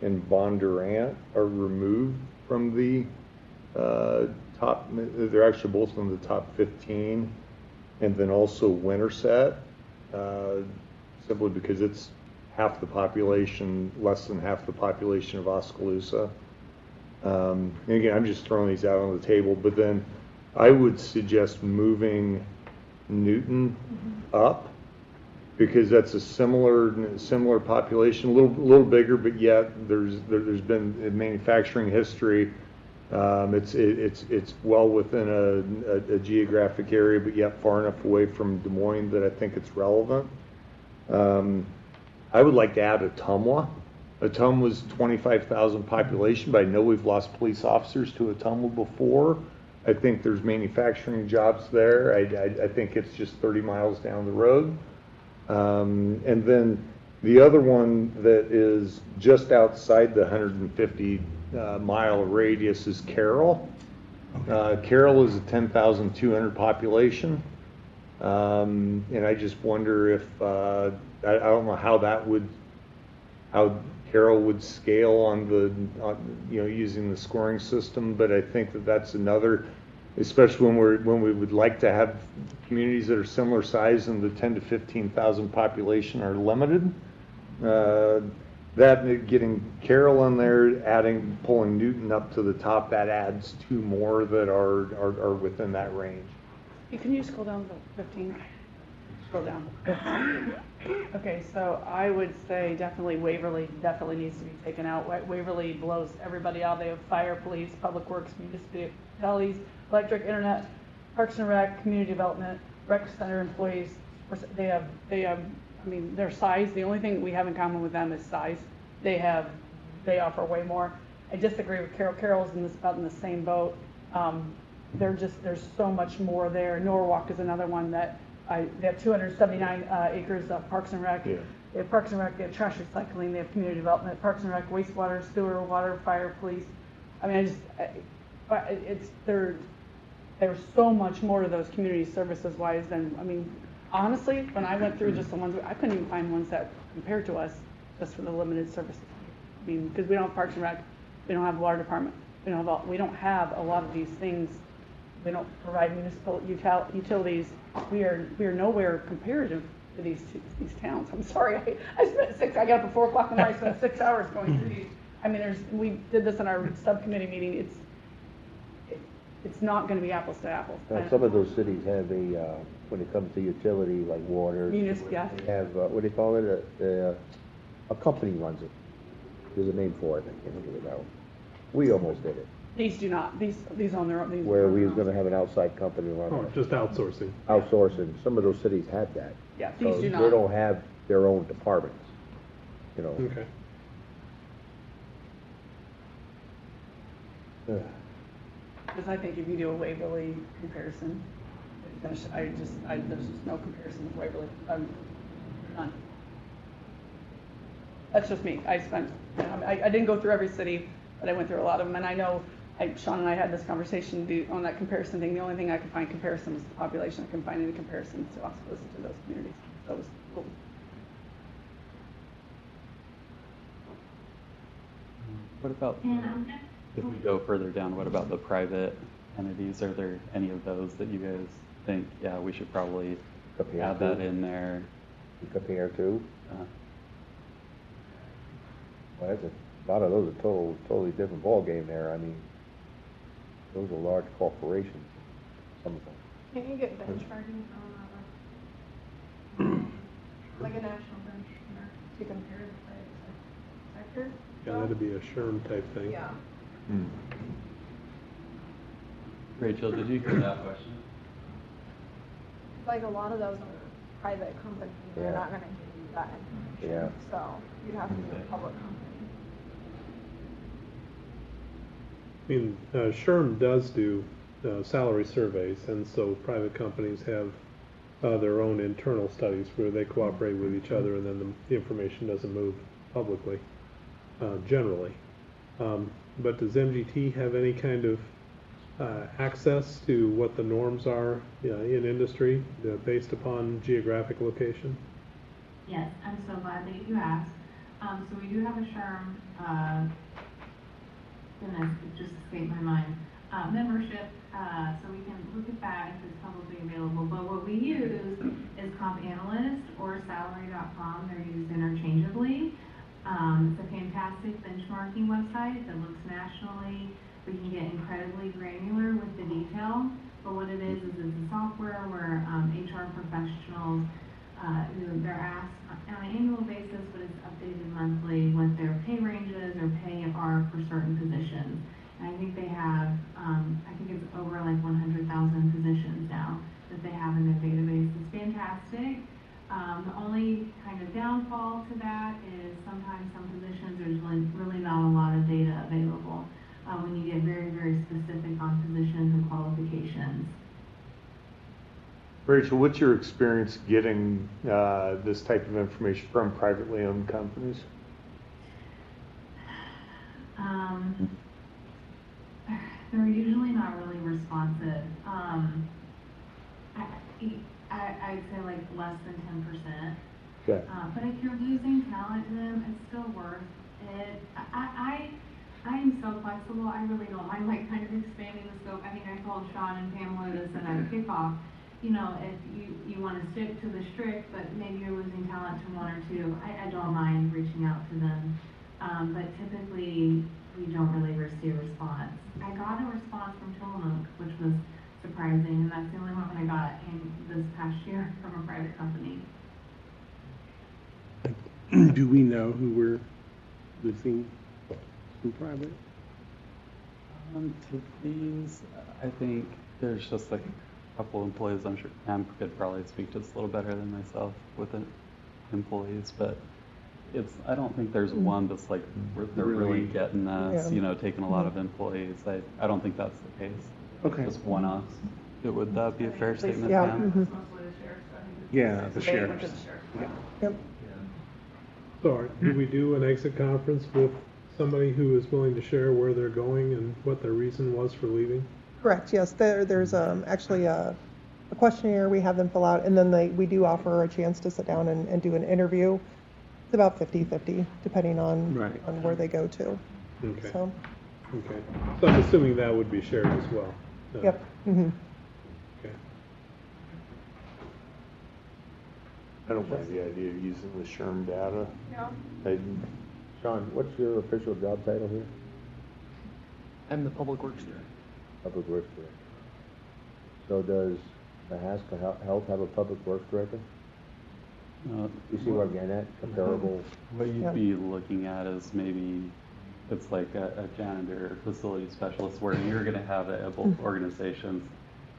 and Bondurant are removed from the top. They're actually both in the top 15, and then also Winterset, simply because it's half the population, less than half the population of Oskaloosa. And again, I'm just throwing these out on the table, but then I would suggest moving Newton up, because that's a similar population, a little bigger, but yet there's been a manufacturing history. It's well within a geographic area, but yet far enough away from Des Moines that I think it's relevant. I would like to add Ottumwa. Ottumwa's 25,000 population, but I know we've lost police officers to Ottumwa before. I think there's manufacturing jobs there. I think it's just 30 miles down the road. And then the other one that is just outside the 150 mile radius is Carroll. Carroll is a 10,200 population. And I just wonder if, I don't know how Carroll would scale on using the scoring system, but I think that's another, especially when we would like to have communities that are similar size and the 10 to 15,000 population are limited. That getting Carroll in there, pulling Newton up to the top, that adds 2 more that are within that range. Can you scroll down to 15? Scroll down. Okay, so I would say definitely Waverly definitely needs to be taken out. Waverly blows everybody out. They have fire, police, public works, municipalities, electric, internet, parks and rec, community development, rec center employees. They have, I mean, their size, the only thing we have in common with them is size. They offer way more. I disagree with Carroll. Carroll's about in the same boat. There's so much more there. Norwalk is another one that they have 279 acres of Parks and Rec. Yeah. They have Parks and Rec, they have trash recycling, they have community development, Parks and Rec, wastewater, sewer, water, fire, police. I mean, there's so much more to those community services wise than, I mean, honestly, when I went through just the ones, I couldn't even find ones that compared to us just for the limited services. I mean, because we don't have Parks and Rec, we don't have water department, we don't have a lot of these things. We don't provide municipal utilities. We are nowhere comparative to these towns. I'm sorry. I got up at 4 o'clock in the morning. I spent 6 hours going through these. I mean, we did this in our subcommittee meeting. It's not going to be apples to apples. Some of those cities have when it comes to utility, like water, they have, what do they call it? A company runs it. There's a name for it. I can't think of it now. We almost did it. These do not. These own their own. Where we was going to have an outside company run it. Just outsourcing. Outsourcing. Some of those cities have that. Yeah, these do not. They don't have their own departments, you know. Okay. Because I think if you do a Waverly comparison, there's just no comparison with Waverly. None. That's just me. I didn't go through every city, but I went through a lot of them, and I know Sean and I had this conversation on that comparison thing. The only thing I could find comparison was the population. I couldn't find any comparison to Oskaloosa to those communities. That was cool. What about, if we go further down, what about the private entities? Are there any of those that you guys think, yeah, we should probably add that in there? Compare to? Well, a lot of those are totally different ballgame there. I mean, those are large corporations, some of them. Can't you get benchmarking on like a national benchmark to compare the private sector? Yeah, that'd be a SHRM type thing. Yeah. Rachel, did you hear that question? Like a lot of those are private company, they're Yeah. not gonna give you that information. So you'd have to be a public company. I mean, SHRM does do salary surveys, and so private companies have their own internal studies where they cooperate with each other, and then the information doesn't move publicly, generally. But does MGT have any kind of access to what the norms are in industry based upon geographic location? Yes, I'm so glad that you asked. So we do have a SHRM, goodness, it just escaped my mind, membership, so we can look at that if it's publicly available. But what we use is Comp Analyst or Salary.com. They're used interchangeably. It's a fantastic benchmarking website that looks nationally. We can get incredibly granular with the detail. But what it is it's a software where HR professionals, they're asked on an annual basis, but it's updated monthly, what their pay ranges or pay are for certain positions. And I think they have, I think it's over like 100,000 positions now that they have in their database. It's fantastic. The only kind of downfall to that is sometimes some positions there's really not a lot of data available when you get very, very specific on positions and qualifications. Rachel, what's your experience getting this type of information from privately owned companies? They're usually not really responsive. I'd say like less than 10%. Okay. But if you're losing talent to them, it's still worth it. I am so flexible. I really don't mind like kind of expanding the scope. I think I told Sean and Pamela this at our kickoff. You know, if you want to stick to the strict, but maybe you're losing talent to one or two, I don't mind reaching out to them. But typically, we don't really receive a response. I got a response from Tillamook, which was surprising, and that's the only one I got in this past year from a private company. Do we know who we're losing from private? To these, I think there's just like a couple employees. I'm sure Pam could probably speak to this a little better than myself with the employees, but I don't think there's one that's like, they're really getting us, taking a lot of employees. I don't think that's the case. Okay. Just one-offs. Would that be a fair statement, Yeah. Pam? It's mostly the sheriff's, I think. Yeah, the They- sheriff's. Yep. So do we do an exit conference with somebody who is willing to share where they're going and what their reason was for leaving? Correct, yes. There's actually a questionnaire we have them fill out, and then we do offer a chance to sit down and do an interview. It's about 50-50, depending on where they go to. Okay. So, Okay. So I'm assuming that would be shared as well. yep. Mm-hmm. Okay. I don't like the idea of using the SHRM data. Yeah. Sean, what's your official job title here? I'm the Public Works Director. Public Works Director. So does Mahaska Health have a Public Works Director? You see where I'm getting at? Comparable? What you'd be looking at is maybe it's like a janitor or facility specialist where you're going to have it at both organizations.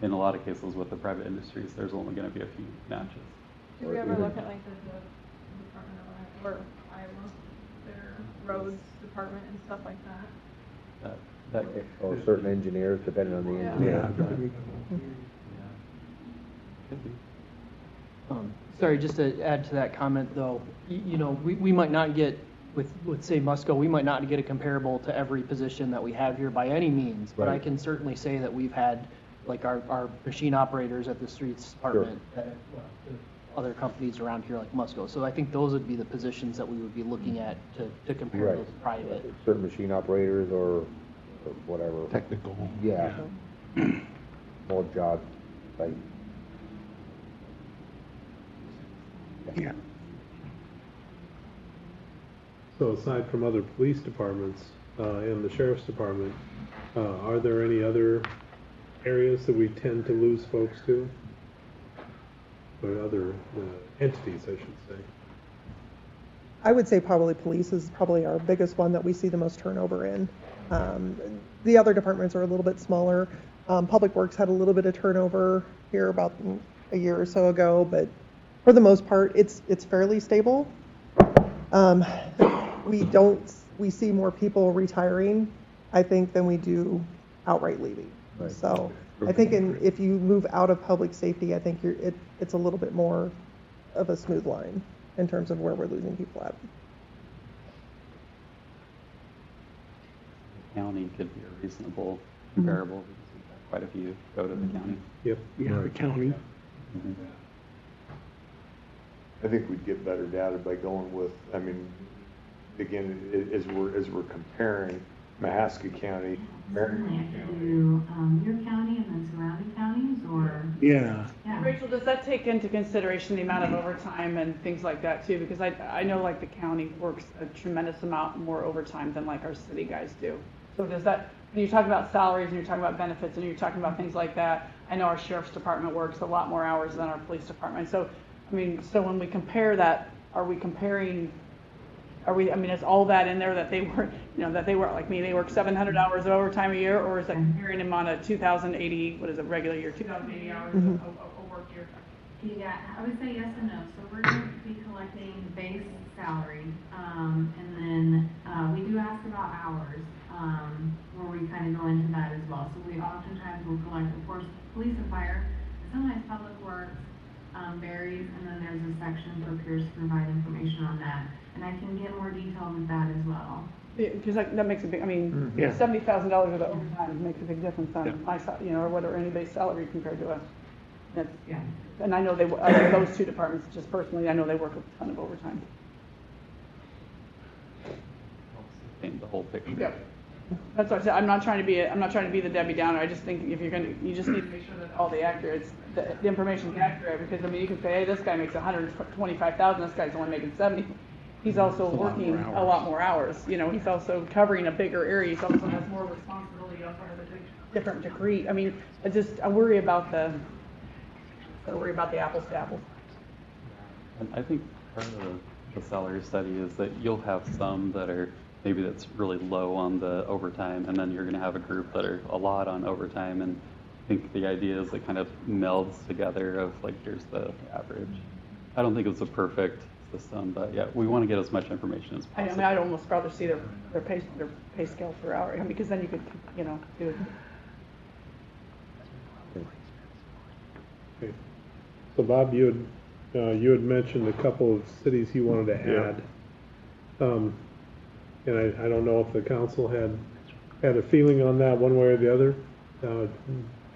In a lot of cases with the private industries, there's only going to be a few matches. Did we ever look at like the Department of Iowa, their roads department and stuff like that? Or certain engineers, depending on the engineer. Sorry, just to add to that comment though, we might not get, with say Musco, we might not get a comparable to every position that we have here by any means, but I can certainly say that we've had like our machine operators at the streets department at other companies around here like Musco. So I think those would be the positions that we would be looking at to compare those private. Certain machine operators or whatever. Technical. Yeah. More job like. Yeah. So aside from other police departments and the sheriff's department, are there any other areas that we tend to lose folks to? Or other entities, I should say? I would say probably police is probably our biggest one that we see the most turnover in. The other departments are a little bit smaller. Public Works had a little bit of turnover here about a year or so ago, but for the most part, it's fairly stable. We see more people retiring, I think, than we do outright leaving. Right. So I think if you move out of public safety, I think it's a little bit more of a smooth line in terms of where we're losing people at. The county could be a reasonable comparable because we've had quite a few go to the county. Yep. Yeah, the county. I think we'd get better data by going with, I mean, again, as we're comparing Mahaska County, Marion Certainly, I could County. do your county and then surrounding counties, or, Yeah. yeah. Rachel, does that take into consideration the amount of overtime and things like that too? Because I know like the county works a tremendous amount more overtime than like our city guys do. So does that, when you're talking about salaries and you're talking about benefits and you're talking about things like that, I know our sheriff's department works a lot more hours than our police department. So, I mean, so when we compare that, I mean, is all that in there that they work, that they work like me, they work 700 hours of overtime a year, or is that comparing them on a 2,080, what is it, regular year, 2,080 hours of work year? Yeah, I would say yes and no. So we're going to be collecting base salary, and then we do ask about hours, where we kind of go into that as well. So we oftentimes will collect, of course, police and fire, and sometimes public works, varies, and then there's a section for peers to provide information on that. And I can get more detail with that as well. Because that makes a big, I mean, Yeah. $70,000 of overtime makes a big difference on my, or whatever, anybody's salary compared to us. That's, Yeah. and I know those two departments, just personally, I know they work a ton of overtime. Paint the whole picture. Yep. That's what I said. I'm not trying to be the Debbie Downer. I just think if you just need to make sure that all the information's accurate, because I mean, you can say, hey, this guy makes 125,000, this guy's only making 70. He's also working a lot more hours. He's also covering a bigger area. He also has more responsibility. He also has a different degree. I mean, I worry about the apples to apples. And I think part of the salary study is that you'll have some that are maybe that's really low on the overtime, and then you're going to have a group that are a lot on overtime. And I think the idea is it kind of melds together of like, here's the average. I don't think it's a perfect system, but yeah, we want to get as much information as possible. I mean, I'd almost rather see their pay scale per hour, because then you could, do it. Okay. So Bob, you had mentioned a couple of cities you wanted to add. And I don't know if the council had a feeling on that one way or the other.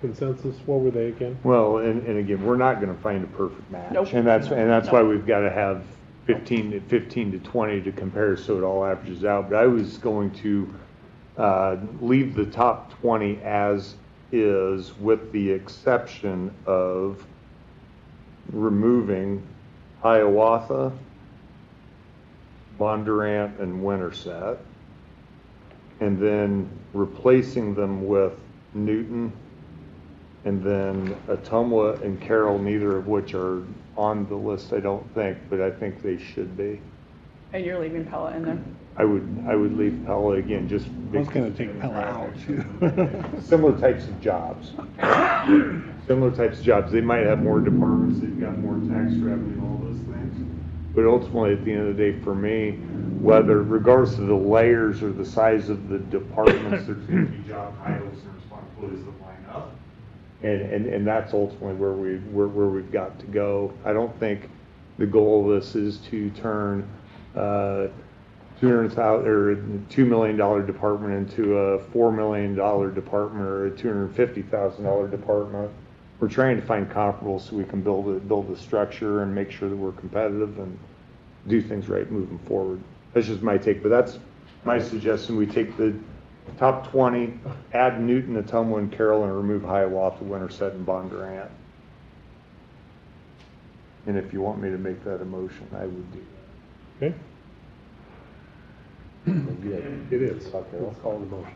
Consensus, what were they again? Well, and again, we're not going to find a perfect match. Nope. And that's why we've got to have 15 to 20 to compare so it all averages out. But I was going to leave the top 20 as is, with the exception of removing Hiawatha, Bondurant, and Winterset, and then replacing them with Newton, and then Ottumwa and Carroll, neither of which are on the list, I don't think, but I think they should be. And you're leaving Pella in there? I would leave Pella again, just I was going to take Pella out too. similar types of jobs. Similar types of jobs. They might have more departments, they've got more tax revenue, all those things. But ultimately, at the end of the day, for me, regardless of the layers or the size of the departments, there's going to be job titles and responsibilities that line up. And that's ultimately where we've got to go. I don't think the goal of this is to turn $200,000 or $2 million department into a $4 million department or a $250,000 department. We're trying to find comparables so we can build a structure and make sure that we're competitive and do things right moving forward. That's just my take, but that's my suggestion. We take the top 20, add Newton, Ottumwa, and Carroll, and remove Hiawatha, Winterset, and Bondurant. And if you want me to make that a motion, I would do that. Okay. It is. Okay, let's call the motion.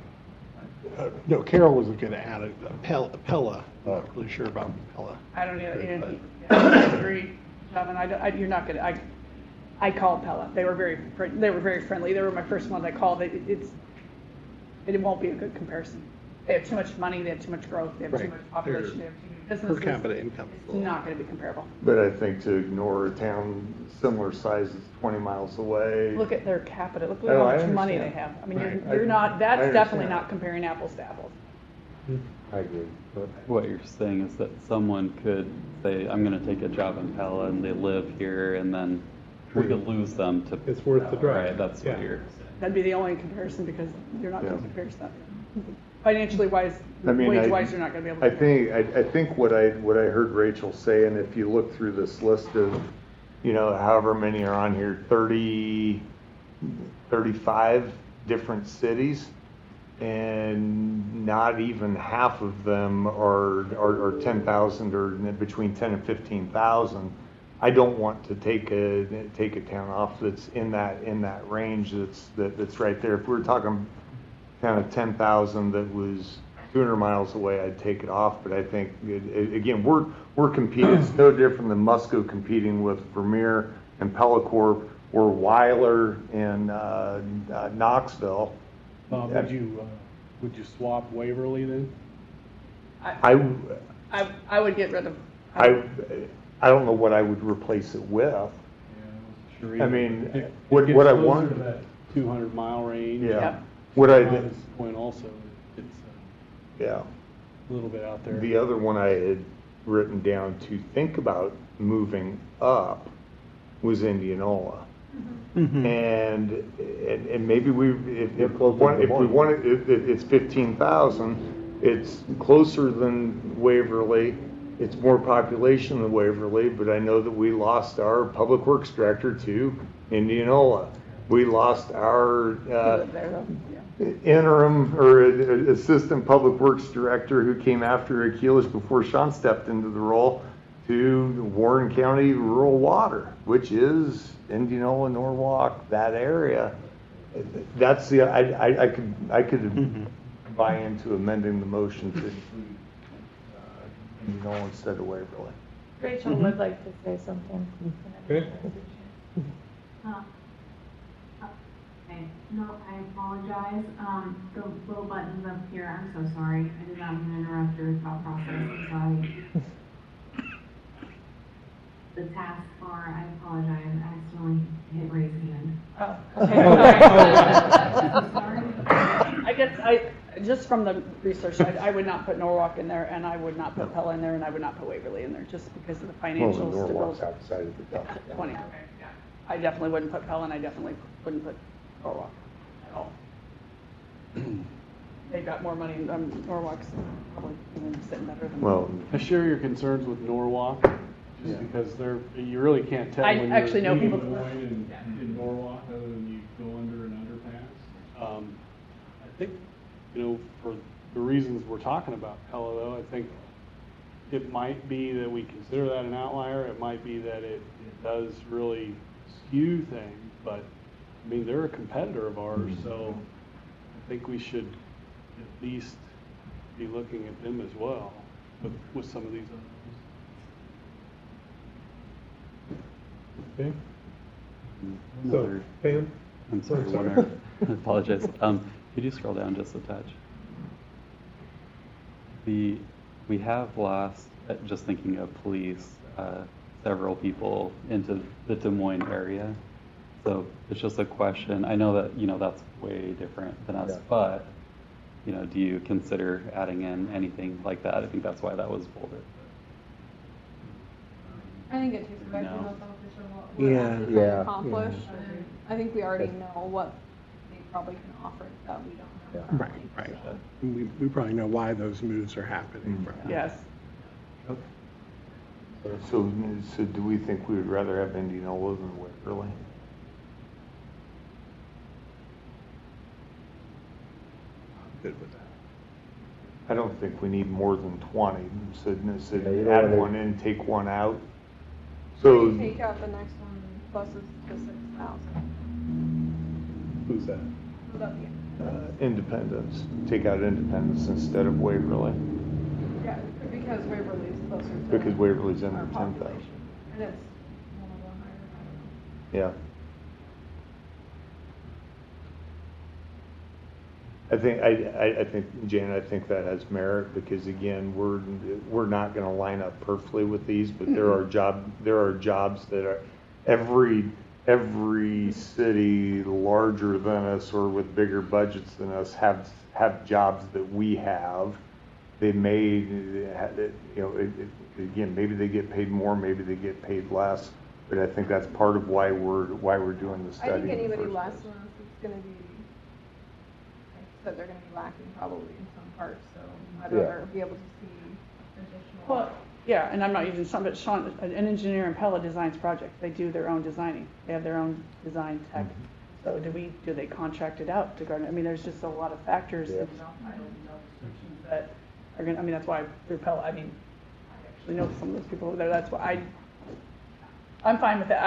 No, Carol was going to add a Pella. Not really sure about Pella. I don't either. I agree, Kevin. You're not gonna. I called Pella. They were very friendly. They were my first one I called. It won't be a good comparison. They have too much money, they have too much growth, they have too Right. much population, they have too many businesses. Per capita income. It's not gonna be comparable. But I think to ignore a town similar size that's 20 miles away. Look at their capita, look at Oh, how I much money they understand. have. I mean, Right. you're not, I that's definitely understand. not comparing apples to apples. I agree. But What you're saying is that someone could say, I'm gonna take a job in Pella, and they live here, and then we could lose them to. It's worth the drive. Right, that's what Yeah. you're. That'd be the only comparison because you're not gonna Yeah. compare stuff. Financially wise, I mean, wage wise, you're not gonna be able to. I think what I heard Rachel say, and if you look through this list of, however many are on here, 35 different cities, and not even half of them are 10,000 or between 10 and 15,000. I don't want to take a town off that's in that range that's right there. If we were talking kind of 10,000 that was 200 miles away, I'd take it off. But I think again, we're competing. It's no different than Musco competing with Vermeer and Pellicorp or Weiler and Knoxville. Bob, would you swap Waverly then? I would get rid of. I don't know what I would replace it with. Sure. I mean, It what gets I closer want. to that 200-mile range. Yeah. What I Ron's point also, it's yeah. a little bit out there. The other one I had written down to think about moving up was Indianola. Mm-hmm. And maybe if we want it's 15,000. It's closer than Waverly. It's more population than Waverly, but I know that we lost our public works director to Indianola. We lost our interim or assistant public works director who came after Akilas before Sean stepped into the role to Warren County Rural Water, which is Indianola, Norwalk, that area. That's the I could buy into amending the motion to include Indianola instead of Waverly. Rachel would like to say something. Okay. Okay, no, I apologize. The little buttons up here, I'm so sorry. I did not mean to interrupt your thought process, I'm sorry. The taskbar, I apologize, I accidentally hit raise hand. Oh, Okay. Sorry. I guess just from the research, I would not put Norwalk in there, and I would not put Pella in there, and I would not put Waverly in there, just because of the financial Norwalk's stability. outside of the top. 20. I definitely wouldn't put Pella, and I definitely wouldn't put Norwalk at all. They've got more money, Norwalk's probably even sitting better than. Well, I share your concerns with Norwalk, just because you really can't tell I when actually know you're people- leaving in Norwalk other than you go under an underpass. I think, for the reasons we're talking about, Pella, though, I think it might be that we consider that an outlier. It might be that it does really skew things, but I mean, they're a competitor of ours, so I think we should at least be looking at them as well with some of these others. Okay. So, Pam? I'm sorry, sorry. I apologize. Could you scroll down just a touch? We have lost, just thinking of police, several people into the Des Moines area. So it's just a question. I know that, that's way different than us, Yeah. but, do you consider adding in anything like that? I think that's why that was bolded. I think it takes away from No. the focus of what we're actually trying Yeah, to accomplish. yeah. And I think we already know what they probably can offer that we don't know. Right, right. We probably know why those moves are happening. Right? Yes. So do we think we would rather have Indianola than Waverly? Good with that. I don't think we need more than 20. So Yeah, you don't add wanna- one in, take one out. So So take out the next one, pluses to 6,000. Who's that? So that'd be, Independence, take out Independence instead of Waverly, yeah, because Waverly's closer to. because Waverly's under our 10,000. population. And it's one of the higher, I don't know. Yeah. I think, Jan, I think that has merit because again, we're not going to line up perfectly with these, but there are jobs that are every city larger than us or with bigger budgets than us have jobs that we have. They may, again, maybe they get paid more, maybe they get paid less, but I think that's part of why we're doing the study. I think anybody less than us is gonna be, like I said, they're gonna be lacking probably in some parts, so I'd rather be able to see additional. Well, yeah, and I'm not using some, but Sean, an engineer in Pella designs projects. They do their own designing. They have their own design tech. So do they contract it out to Gardner? I mean, there's just a lot of factors in job titles and job descriptions that are gonna, I mean, that's why through Pella, I mean, I actually know some of those people over there. That's why I'm fine with that.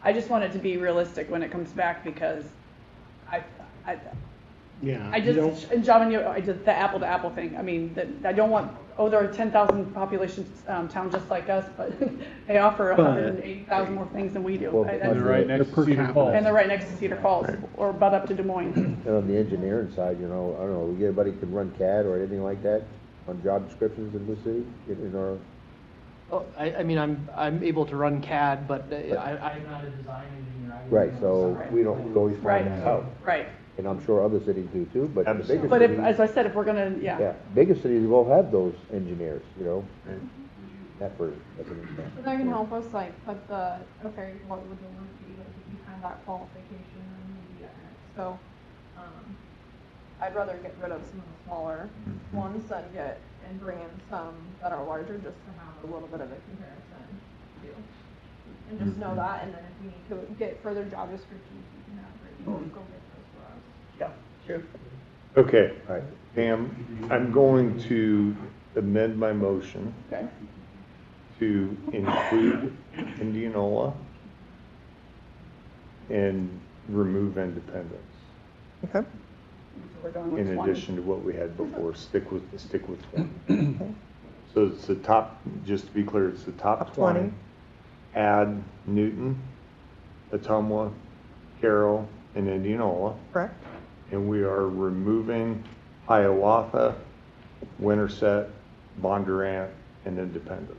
I just want it to be realistic when it comes back because I just, and John, I did the apple to apple thing. I mean, I don't want, they're a 10,000 population town just like us, but they offer 180,000 more things than we do. Well, And they're right next to Cedar Falls. And they're right next to Cedar Falls or butt up to Des Moines. And on the engineering side, I don't know, anybody can run CAD or anything like that on job descriptions in the city, in our. Oh, I mean, I'm able to run CAD, but I'm not a design engineer. Right, so we always find that out. Right. And I'm sure other cities do too, but the biggest But cities. as I said, if we're gonna, Biggest cities will have those engineers, That for, that's an example. So that can help us like put what would the work be, like if you have that qualification and maybe so, I'd rather get rid of some of the smaller ones than bring in some that are larger just to have a little bit of a comparison too. And just know that, and then if we need to get further job descriptions, we can have go get those for us. Yeah, true. Okay, Pam, I'm going to amend my motion to include Indianola and remove Independence. Okay. In addition to what we had before, stick with one. So it's the top, just to be clear, it's the top 20. Add Newton, Ottumwa, Carroll, and Indianola. Correct. And we are removing Hiawatha, Winterset, Bondurant, and Independence.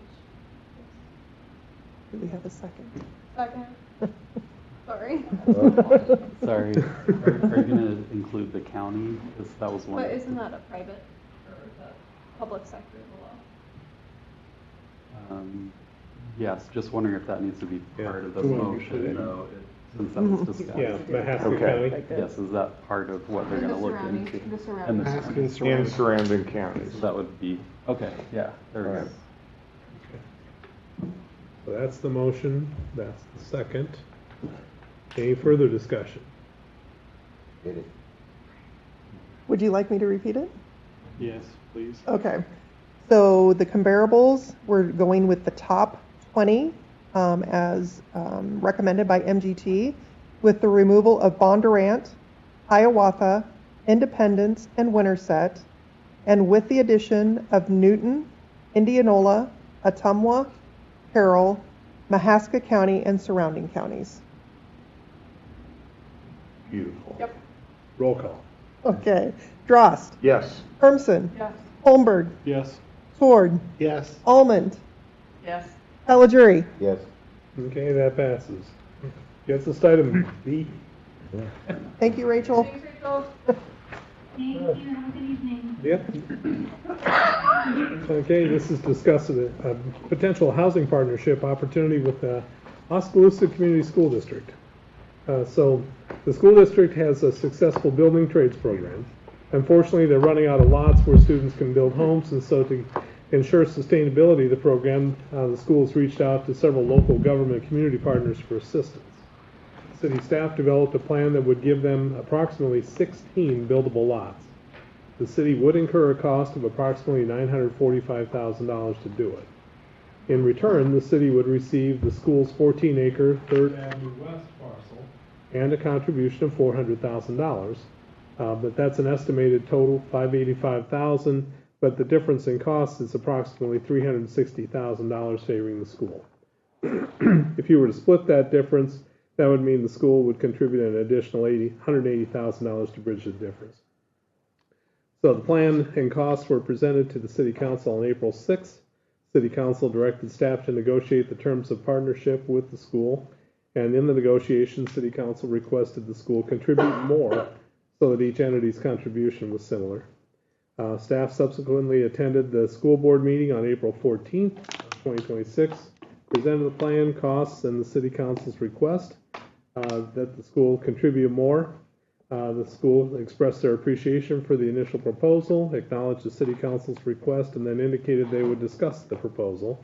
Do we have a second? Second. Sorry. Sorry. Are you going to include the county? Because that was one. But isn't that a private or the public sector below? Yes, just wondering if that needs to be part of the motion, though, since that was discussed. Yeah, Mahaska County. Yes, is that part of what they're going to look into? And surrounding counties. So that would be, okay, yeah, there we go. So that's the motion, that's the second. Any further discussion? Would you like me to repeat it? Yes, please. Okay. So the comparables, we're going with the top 20 as recommended by MGT with the removal of Bondurant, Hiawatha, Independence, and Winterset, and with the addition of Newton, Indianola, Ottumwa, Carroll, Mahaska County, and surrounding counties. Beautiful. Yep. Roll call. Okay. Drost. Yes. Hermsen. Yes. Holmberg. Yes. Sword. Yes. Almond. Yes. Pellegeri. Yes. Okay, that passes. Gets us to item B. Thank you, Rachel. Thanks, Rachel. Thank you, have a good evening. Yep. Okay, this is discussing a potential housing partnership opportunity with the Oskaloosa Community School District. So the school district has a successful building trades program. Unfortunately, they're running out of lots where students can build homes, and so to ensure sustainability of the program, the school has reached out to several local government and community partners for assistance. City staff developed a plan that would give them approximately 16 buildable lots. The city would incur a cost of approximately $945,000 to do it. In return, the city would receive the school's 14-acre 3rd Avenue West parcel and a contribution of $400,000. But that's an estimated total $585,000, but the difference in cost is approximately $360,000 favoring the school. If you were to split that difference, that would mean the school would contribute an additional $180,000 to bridge the difference. So the plan and costs were presented to the City Council on April 6th. City Council directed staff to negotiate the terms of partnership with the school. And in the negotiations, City Council requested the school contribute more so that each entity's contribution was similar. Staff subsequently attended the school board meeting on April 14th, 2026, presented the plan, costs, and the City Council's request that the school contribute more. The school expressed their appreciation for the initial proposal, acknowledged the City Council's request, and then indicated they would discuss the proposal.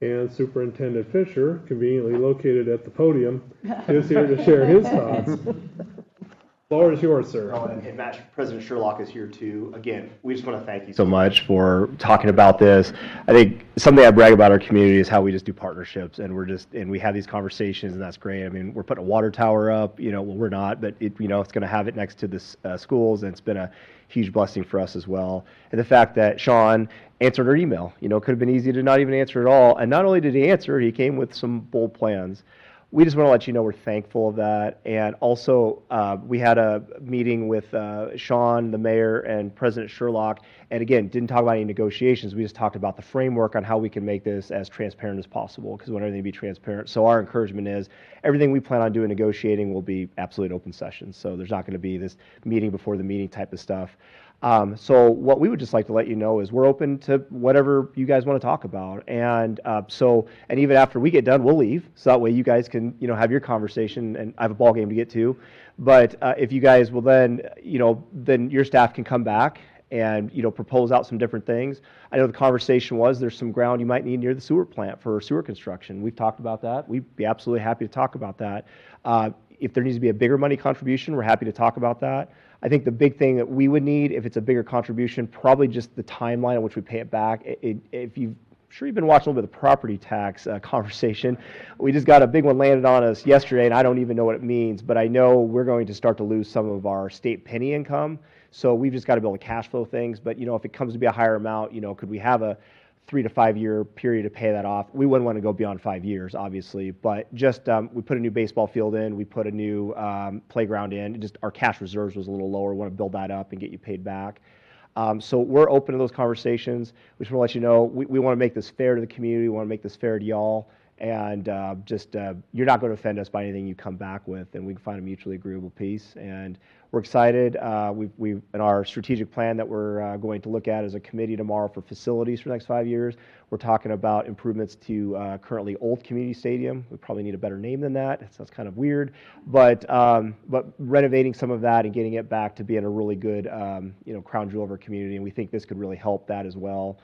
And Superintendent Fisher, conveniently located at the podium, is here to share his thoughts. The floor is yours, sir. And President Sherlock is here too. Again, we just want to thank you so much for talking about this. I think something I brag about our community is how we just do partnerships, and we have these conversations, and that's great. I mean, we're putting a water tower up, well, we're not, but it's going to have it next to the schools, and it's been a huge blessing for us as well. And the fact that Sean answered our email, it could have been easy to not even answer at all. And not only did he answer, he came with some bold plans. We just want to let you know we're thankful of that. And also, we had a meeting with Sean, the mayor, and President Sherlock. And again, didn't talk about any negotiations. We just talked about the framework on how we can make this as transparent as possible, because we want everything to be transparent. So our encouragement is everything we plan on doing negotiating will be absolute open sessions. So there's not going to be this meeting before the meeting type of stuff. So what we would just like to let you know is we're open to whatever you guys want to talk about. And and even after we get done, we'll leave. So that way you guys can, have your conversation, and I have a ball game to get to. But if you guys will then, then your staff can come back and, propose out some different things. I know the conversation was there's some ground you might need near the sewer plant for sewer construction. We've talked about that. We'd be absolutely happy to talk about that. If there needs to be a bigger money contribution, we're happy to talk about that. I think the big thing that we would need, if it's a bigger contribution, probably just the timeline in which we pay it back. If you've sure you've been watching a little bit of the property tax conversation. We just got a big one landed on us yesterday, and I don't even know what it means, but I know we're going to start to lose some of our state penny income. So we've just got to be able to cash flow things. But, if it comes to be a higher amount, could we have a 3 to 5 year period to pay that off? We wouldn't want to go beyond 5 years, obviously, but just we put a new baseball field in, we put a new playground in. Just our cash reserves was a little lower. We want to build that up and get you paid back. So we're open to those conversations. We just want to let you know we want to make this fair to the community. We want to make this fair to y'all, and you're not going to offend us by anything you come back with, and we can find a mutually agreeable piece. And we're excited. We've in our strategic plan that we're going to look at as a committee tomorrow for facilities for the next 5 years. We're talking about improvements to currently Old Community Stadium. We probably need a better name than that. It sounds kind of weird, but renovating some of that and getting it back to being a really good crown jewel of our community, and we think this could really help that as well.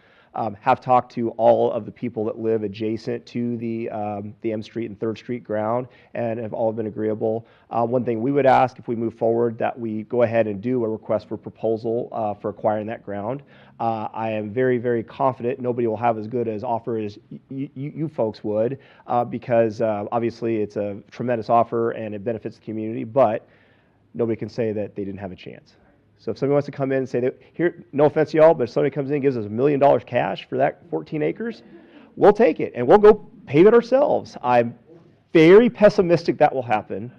Have talked to all of the people that live adjacent to the M Street and 3rd Street ground, and have all been agreeable. One thing we would ask if we move forward that we go ahead and do a request for proposal for acquiring that ground. I am very, very confident nobody will have as good as offer as you folks would, because obviously it's a tremendous offer and it benefits the community, but nobody can say that they didn't have a chance. So if somebody wants to come in and say, that, here, no offense to y'all, but if somebody comes in and gives us $1 million cash for that 14 acres, we'll take it and we'll go pave it ourselves. I'm very pessimistic that will happen.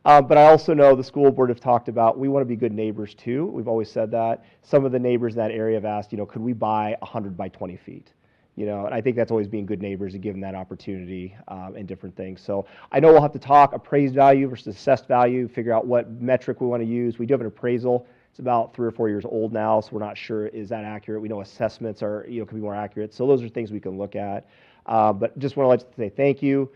But I also know the school board have talked about, we want to be good neighbors too. We've always said that. Some of the neighbors in that area have asked, could we buy 100 by 20 feet? And I think that's always being good neighbors and giving that opportunity and different things. So I know we'll have to talk appraised value versus assessed value, figure out what metric we want to use. We do have an appraisal. It's about 3 or 4 years old now, so we're not sure is that accurate. We know assessments are, can be more accurate. So those are things we can look at. But just want to let you say thank you.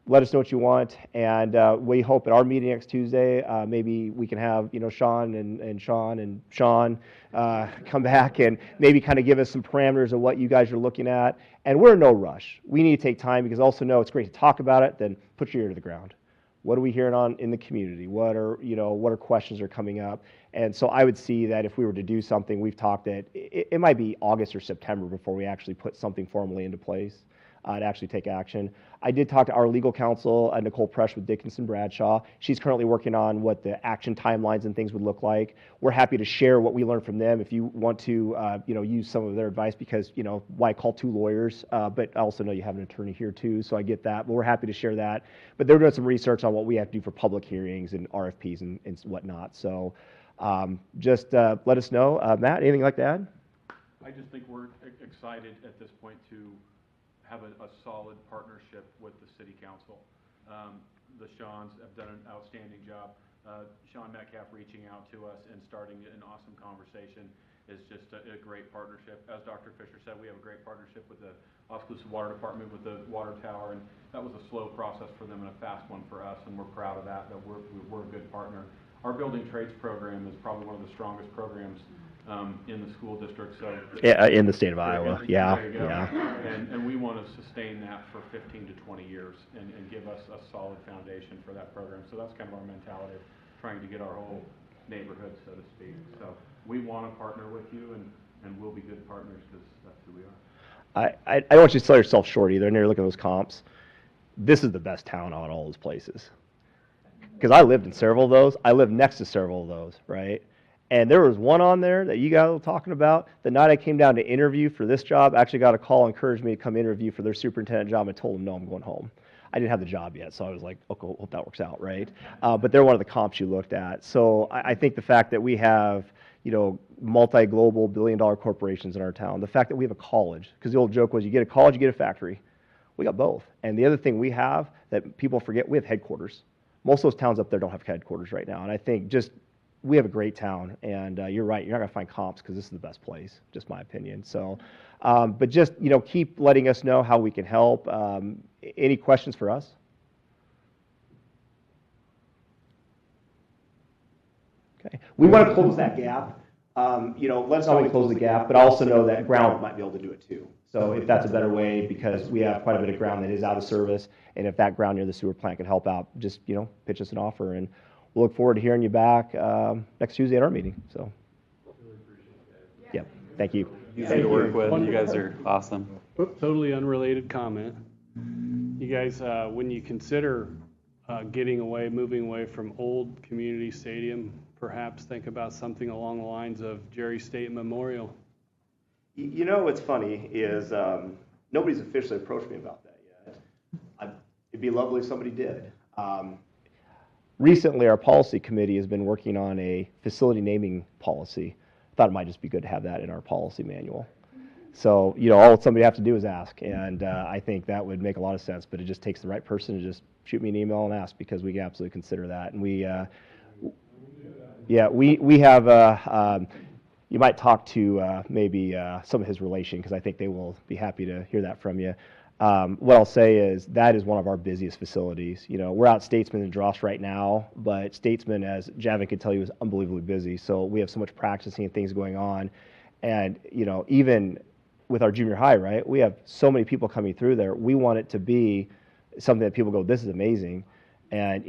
Let us know what you want, and we hope at our meeting next Tuesday, maybe we can have Sean and Sean come back and maybe kind of give us some parameters of what you guys are looking at. And we're in no rush. We need to take time, because also know it's great to talk about it, then put your ear to the ground. What are we hearing on in the community? What are questions are coming up? And so I would see that if we were to do something, we've talked that it might be August or September before we actually put something formally into place to actually take action. I did talk to our legal counsel, Nicole Presh with Dickinson Bradshaw. She's currently working on what the action timelines and things would look like. We're happy to share what we learned from them if you want to use some of their advice, because why call 2 lawyers? But I also know you have an attorney here too, so I get that. But we're happy to share that. But they're doing some research on what we have to do for public hearings and RFPs and whatnot. So Just let us know. Matt, anything you'd like to add? I just think we're excited at this point to have a solid partnership with the city council. The Shawns have done an outstanding job. Sean Metcalf reaching out to us and starting an awesome conversation is just a great partnership. As Dr. Fisher said, we have a great partnership with the Oskaloosa Water Department, with the water tower, and that was a slow process for them and a fast one for us, and we're proud of that we're a good partner. Our building trades program is probably one of the strongest programs in the school district. So yeah, in the state of Iowa. Yeah, yeah. And we want to sustain that for 15 to 20 years and give us a solid foundation for that program. So that's kind of our mentality of trying to get our whole neighborhood, so to speak. So we want to partner with you, and we'll be good partners because that's who we are. I don't want you to sell yourself short either. And you're looking at those comps. This is the best town out of all those places. Because I lived in several of those. I lived next to several of those, right? And there was one on there that you guys were talking about. The night I came down to interview for this job, I actually got a call, encouraged me to come interview for their superintendent job. I told them, no, I'm going home. I didn't have the job yet, so I was like, okay, hope that works out, right? But they're one of the comps you looked at. So I think the fact that we have, multi-global billion-dollar corporations in our town, the fact that we have a college, because the old joke was you get a college, you get a factory. We got both. And the other thing we have that people forget, we have headquarters. Most of those towns up there don't have headquarters right now. And I think we have a great town, and you're right, you're not going to find comps because this is the best place, just my opinion. So, but just, keep letting us know how we can help. Any questions for us? Okay. We want to close that gap. Let's not only close the gap, but also know that ground might be able to do it too. So if that's a better way, because we have quite a bit of ground that is out of service, and if that ground near the sewer plant could help out, just, pitch us an offer, and we'll look forward to hearing you back next Tuesday at our meeting. So, yeah, thank you. Easy to work with. You guys are awesome. Totally unrelated comment. You guys, when you consider moving away from old community stadium, perhaps think about something along the lines of Jerry State Memorial. What's funny is nobody's officially approached me about that yet. It'd be lovely if somebody did. Recently, our policy committee has been working on a facility naming policy. I thought it might just be good to have that in our policy manual. So, all somebody have to do is ask, and I think that would make a lot of sense, but it just takes the right person to just shoot me an email and ask, because we can absolutely consider that. And we have, you might talk to maybe some of his relation, because I think they will be happy to hear that from you. What I'll say is that is one of our busiest facilities. We're out Statesman and Dross right now, but Statesman, as Javin could tell you, is unbelievably busy. So we have so much practicing and things going on. And, even with our junior high, right, we have so many people coming through there. We want it to be something that people go, this is amazing. And,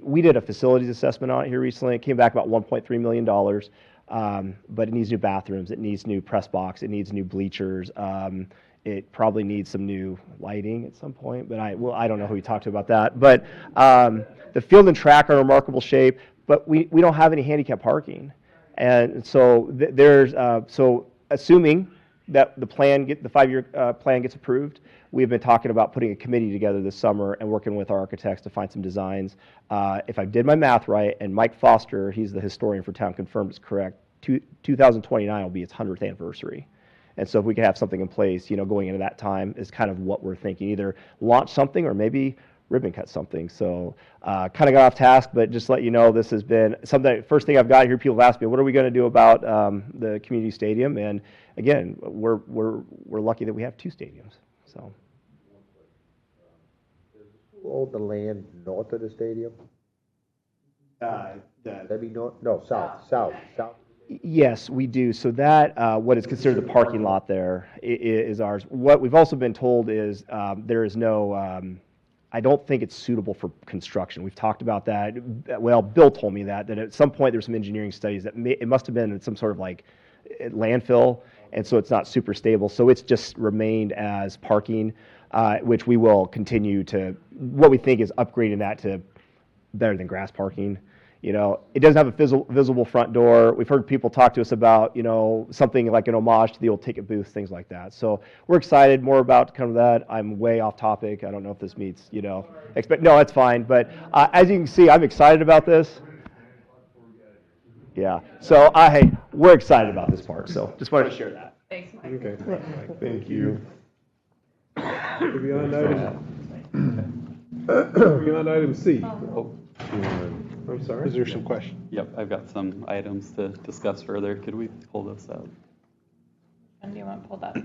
we did a facilities assessment on it here recently. It came back about $1.3 million. But it needs new bathrooms. It needs new press box. It needs new bleachers. It probably needs some new lighting at some point, but I don't know who you talked to about that. But the field and track are in remarkable shape, but we don't have any handicap parking. And so so assuming that the 5-year plan gets approved, we've been talking about putting a committee together this summer and working with our architects to find some designs. If I did my math right, and Mike Foster, he's the historian for town, confirmed it's correct, 2029 will be its 100th anniversary. And so if we could have something in place, going into that time is kind of what we're thinking, either launch something or maybe ribbon cut something. So kind of got off task, but just let you know, this has been something, first thing I've got here, people have asked me, what are we going to do about the community stadium? And again, we're lucky that we have 2 stadiums. So. Who owned the land north of the stadium? That'd be north? No, south. Yes, we do. So that, what is considered the parking lot there is ours. What we've also been told is there is no, I don't think it's suitable for construction. We've talked about that. Well, Bill told me that at some point there's some engineering studies that it must have been some sort of like landfill, and so it's not super stable. So it's just remained as parking, which we will continue to, what we think is upgrading that to better than grass parking. It doesn't have a visible front door. We've heard people talk to us about, something like an homage to the old ticket booths, things like that. So we're excited more about kind of that. I'm way off topic. I don't know if this meets, no, that's fine. But as you can see, I'm excited about this. Yeah. So we're excited about this part. So just wanted to share that. Thanks, Mike. Okay, thank you. Moving on item C. Oh, I'm sorry. Is there some question? yep, I've got some items to discuss further. Could we pull this up? When do you want to pull that?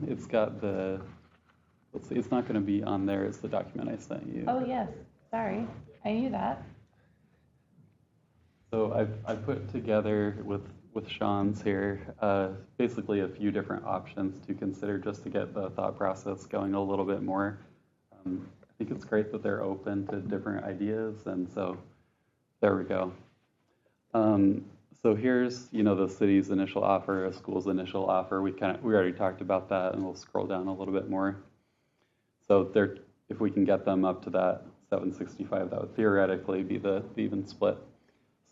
It's got let's see, it's not going to be on there. It's the document I sent you. Oh, yes, sorry, I knew that. So I put together with Sean's here, basically a few different options to consider just to get the thought process going a little bit more. I think it's great that they're open to different ideas, and so there we go. So here's, the city's initial offer, a school's initial offer. We already talked about that, and we'll scroll down a little bit more. So if we can get them up to that 765, that would theoretically be the even split.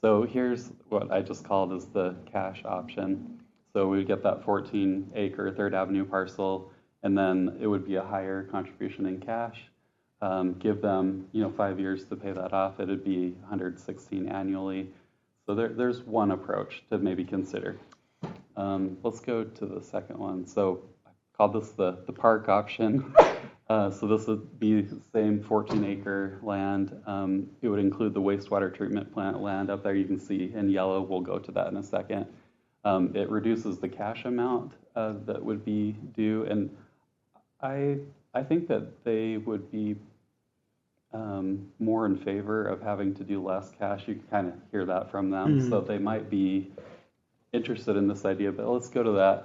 So here's what I just called as the cash option. So we would get that 14-acre 3rd Avenue parcel, and then it would be a higher contribution in cash. Give them, 5 years to pay that off. It would be 116 annually. So there's one approach to maybe consider. Let's go to the second one. So I called this the park option. So this would be the same 14-acre land. It would include the wastewater treatment plant land up there. You can see in yellow. We'll go to that in a second. It reduces the cash amount that would be due, and I think that they would be more in favor of having to do less cash. You can kind of hear that from them, so they might be interested in this idea. But let's go to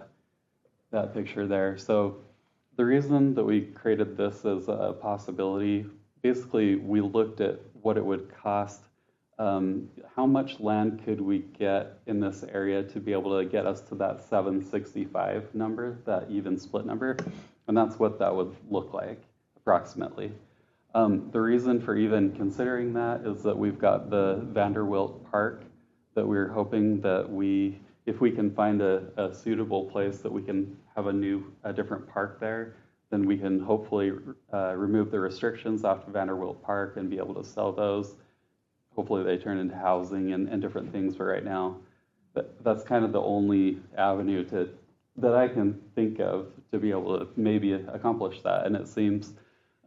that picture there. So the reason that we created this as a possibility, basically we looked at what it would cost, how much land could we get in this area to be able to get us to that 765 number, that even split number, and that's what that would look like approximately. The reason for even considering that is that we've got the Vanderwilt Park that we're hoping that if we can find a suitable place that we can have a different park there, then we can hopefully remove the restrictions off of Vanderwilt Park and be able to sell those. Hopefully they turn into housing and different things for right now. But that's kind of the only avenue that I can think of to be able to maybe accomplish that. And it seems,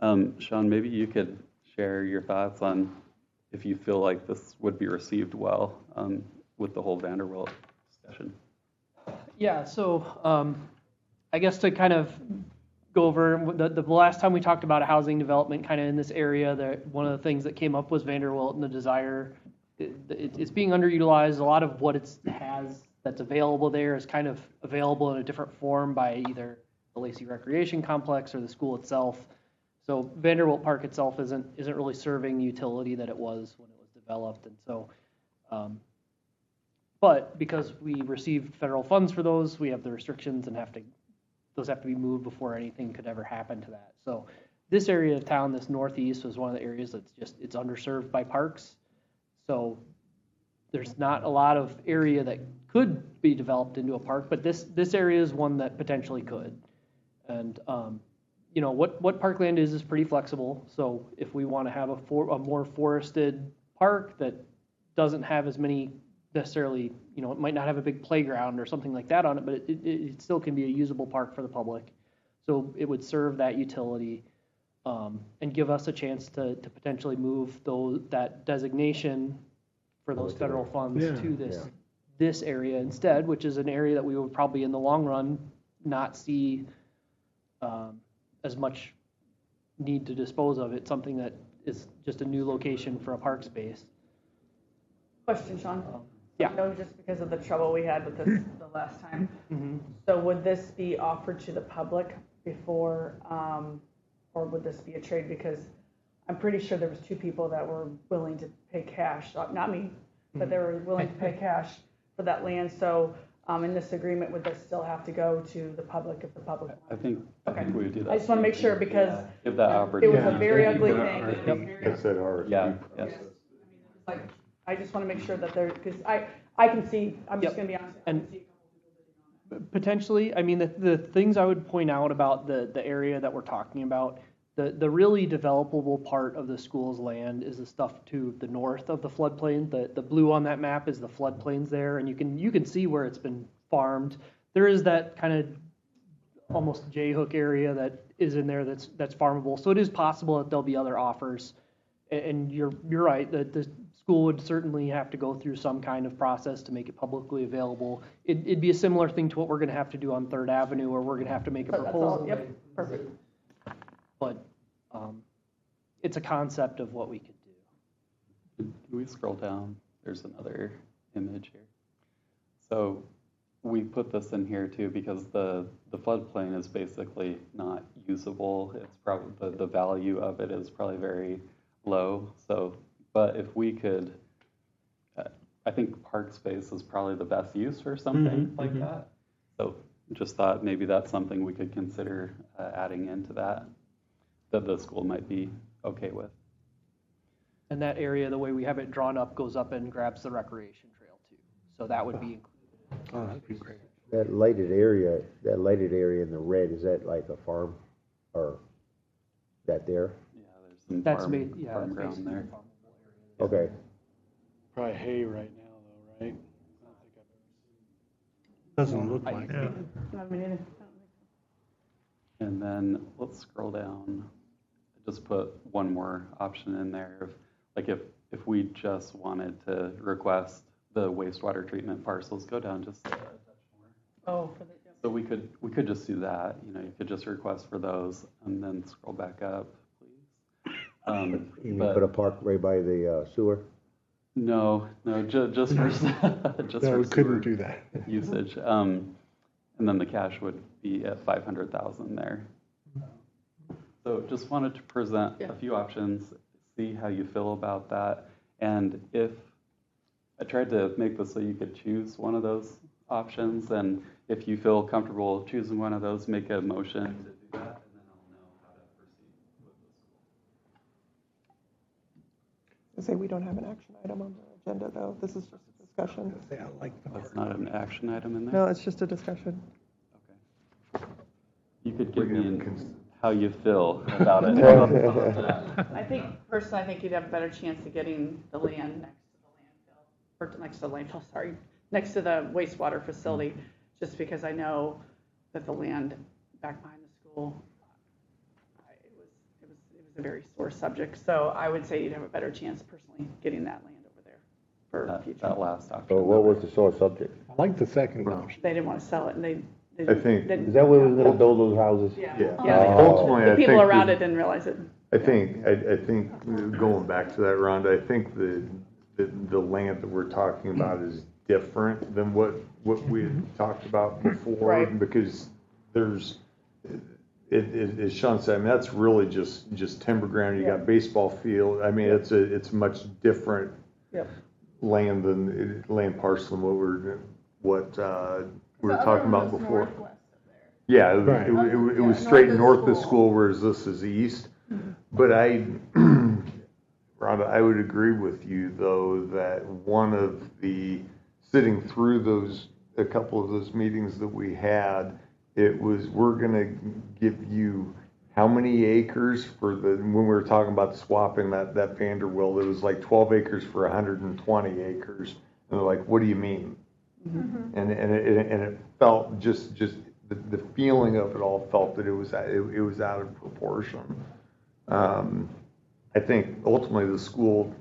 Sean, maybe you could share your thoughts on if you feel like this would be received well with the whole Vanderwilt discussion. Yeah, so I guess to kind of go over, the last time we talked about a housing development kind of in this area, one of the things that came up was Vanderwilt and the desire. It's being underutilized. A lot of what it has that's available there is kind of available in a different form by either the Lacey Recreation Complex or the school itself. So Vanderwilt Park itself isn't really serving the utility that it was when it was developed, and so. But because we received federal funds for those, we have the restrictions and those have to be moved before anything could ever happen to that. So this area of town, this northeast, was one of the areas it's underserved by parks. So there's not a lot of area that could be developed into a park, but this area is one that potentially could. And what parkland is pretty flexible. So if we want to have a more forested park that doesn't have as many necessarily, it might not have a big playground or something like that on it, but it still can be a usable park for the public. So it would serve that utility and give us a chance to potentially move that designation for those federal funds to this area instead, which is an area that we would probably in the long run not see as much need to dispose of. It's something that is just a new location for a park space. Question, Sean. Yeah. Just because of the trouble we had with this the last time. Mm-hmm. So would this be offered to the public before, or would this be a trade? Because I'm pretty sure there was 2 people that were willing to pay cash, not me, but they were willing to pay cash for that land. So in this agreement, would this still have to go to the public if the public? I think we would do that. I just want to make sure because give that opportunity. It was a very ugly thing. That's that hard. Yeah. Like, I just want to make sure that because I can see, I'm just going to be honest, I can see a couple people bidding on that. Potentially, I mean, the things I would point out about the area that we're talking about, The really developable part of the school's land is the stuff to the north of the floodplain. The blue on that map is the floodplains there, and you can see where it's been farmed. There is that kind of almost J-hook area that is in there that's farmable. So it is possible that there'll be other offers. And you're right, that the school would certainly have to go through some kind of process to make it publicly available. It'd be a similar thing to what we're going to have to do on 3rd Avenue, where we're going to have to make a proposal. Yep, perfect. But it's a concept of what we could do. Can we scroll down? There's another image here. So we put this in here too because the floodplain is basically not usable. It's probably the value of it is probably very low. So, but if we could, I think park space is probably the best use for something like that. So just thought maybe that's something we could consider adding into that the school might be okay with. And that area, the way we have it drawn up, goes up and grabs the recreation trail too. So that would be included. Oh, that'd be great. That lighted area in the red, is that like a farm or that there? Yeah, there's some That's farm ground basically there. a farmable area. Okay. Probably hay right now though, right? Doesn't look like it. I mean, And then let's scroll down. Just put one more option in there. If we just wanted to request the wastewater treatment parcels, go down just a touch more. oh, for the, yep. So we could just do that. You could just request for those and then scroll back up, please. You But put a park right by the sewer? no, just for just No, for we couldn't sewer do that. usage. And then the cash would be at 500,000 there. So just wanted to present a few options, see how you feel about that. And if I tried to make this so you could choose one of those options, and if you feel comfortable choosing one of those, make a motion to do that, and then I'll know how to proceed with this. I say we don't have an action item on the agenda, though. This is just a discussion. I like the That's not an action item in there? No, it's just a discussion. Okay. You could give me how you feel about it. I think, personally, I think you'd have a better chance of getting the land next to the landfill, or next to the landfill, sorry, next to the wastewater facility, just because I know that the land back behind the school, it was a very sore subject. So I would say you'd have a better chance personally getting that land over there for future. That last option. So what was the sore subject? I like the second option. They didn't want to sell it, and they I think- Is that where we were gonna build those houses? Yeah. Yeah. Ultimately, The I people think around that- it didn't realize it. I think going back to that, Rhonda, I think the land that we're talking about is different than what we had talked about before. Right. Because there's, as Sean said, I mean, that's really just timber ground. You got baseball field. I mean, it's much different Yep. land parcel than what we were talking about before. Yeah, Right. it was straight north of the school, whereas this is east. But Rhonda, I would agree with you, though, that one of sitting through a couple of those meetings that we had, it was, we're gonna give you how many acres when we were talking about swapping that Vanderbilt, it was like 12 acres for 120 acres. And they're like, what do you mean? And it felt just the feeling of it all felt that it was out of proportion. I think ultimately the school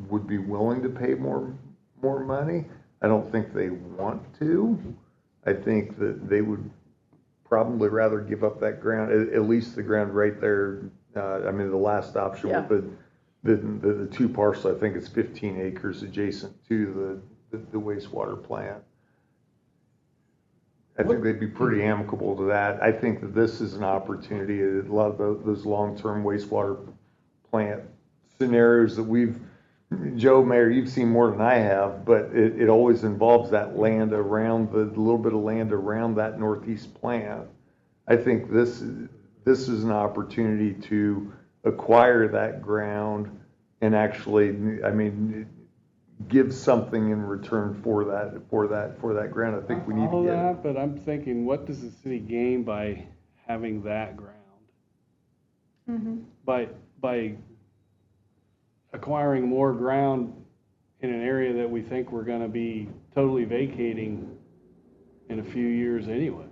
would be willing to pay more money. I don't think they want to. I think that they would probably rather give up that ground, at least the ground right there. I mean, the last option with the two parcels, I think it's 15 acres adjacent to the wastewater plant. I think they'd be pretty amicable to that. I think that this is an opportunity. A lot of those long-term wastewater plant scenarios that Joe, Mayor, you've seen more than I have, but it always involves that land around the little bit of land around that northeast plant. I think this is an opportunity to acquire that ground and actually, I mean, give something in return for that ground. I think we need to get it. But I'm thinking, what does the city gain by having that ground. Mm-hmm. By acquiring more ground in an area that we think we're going to be totally vacating in a few years anyway.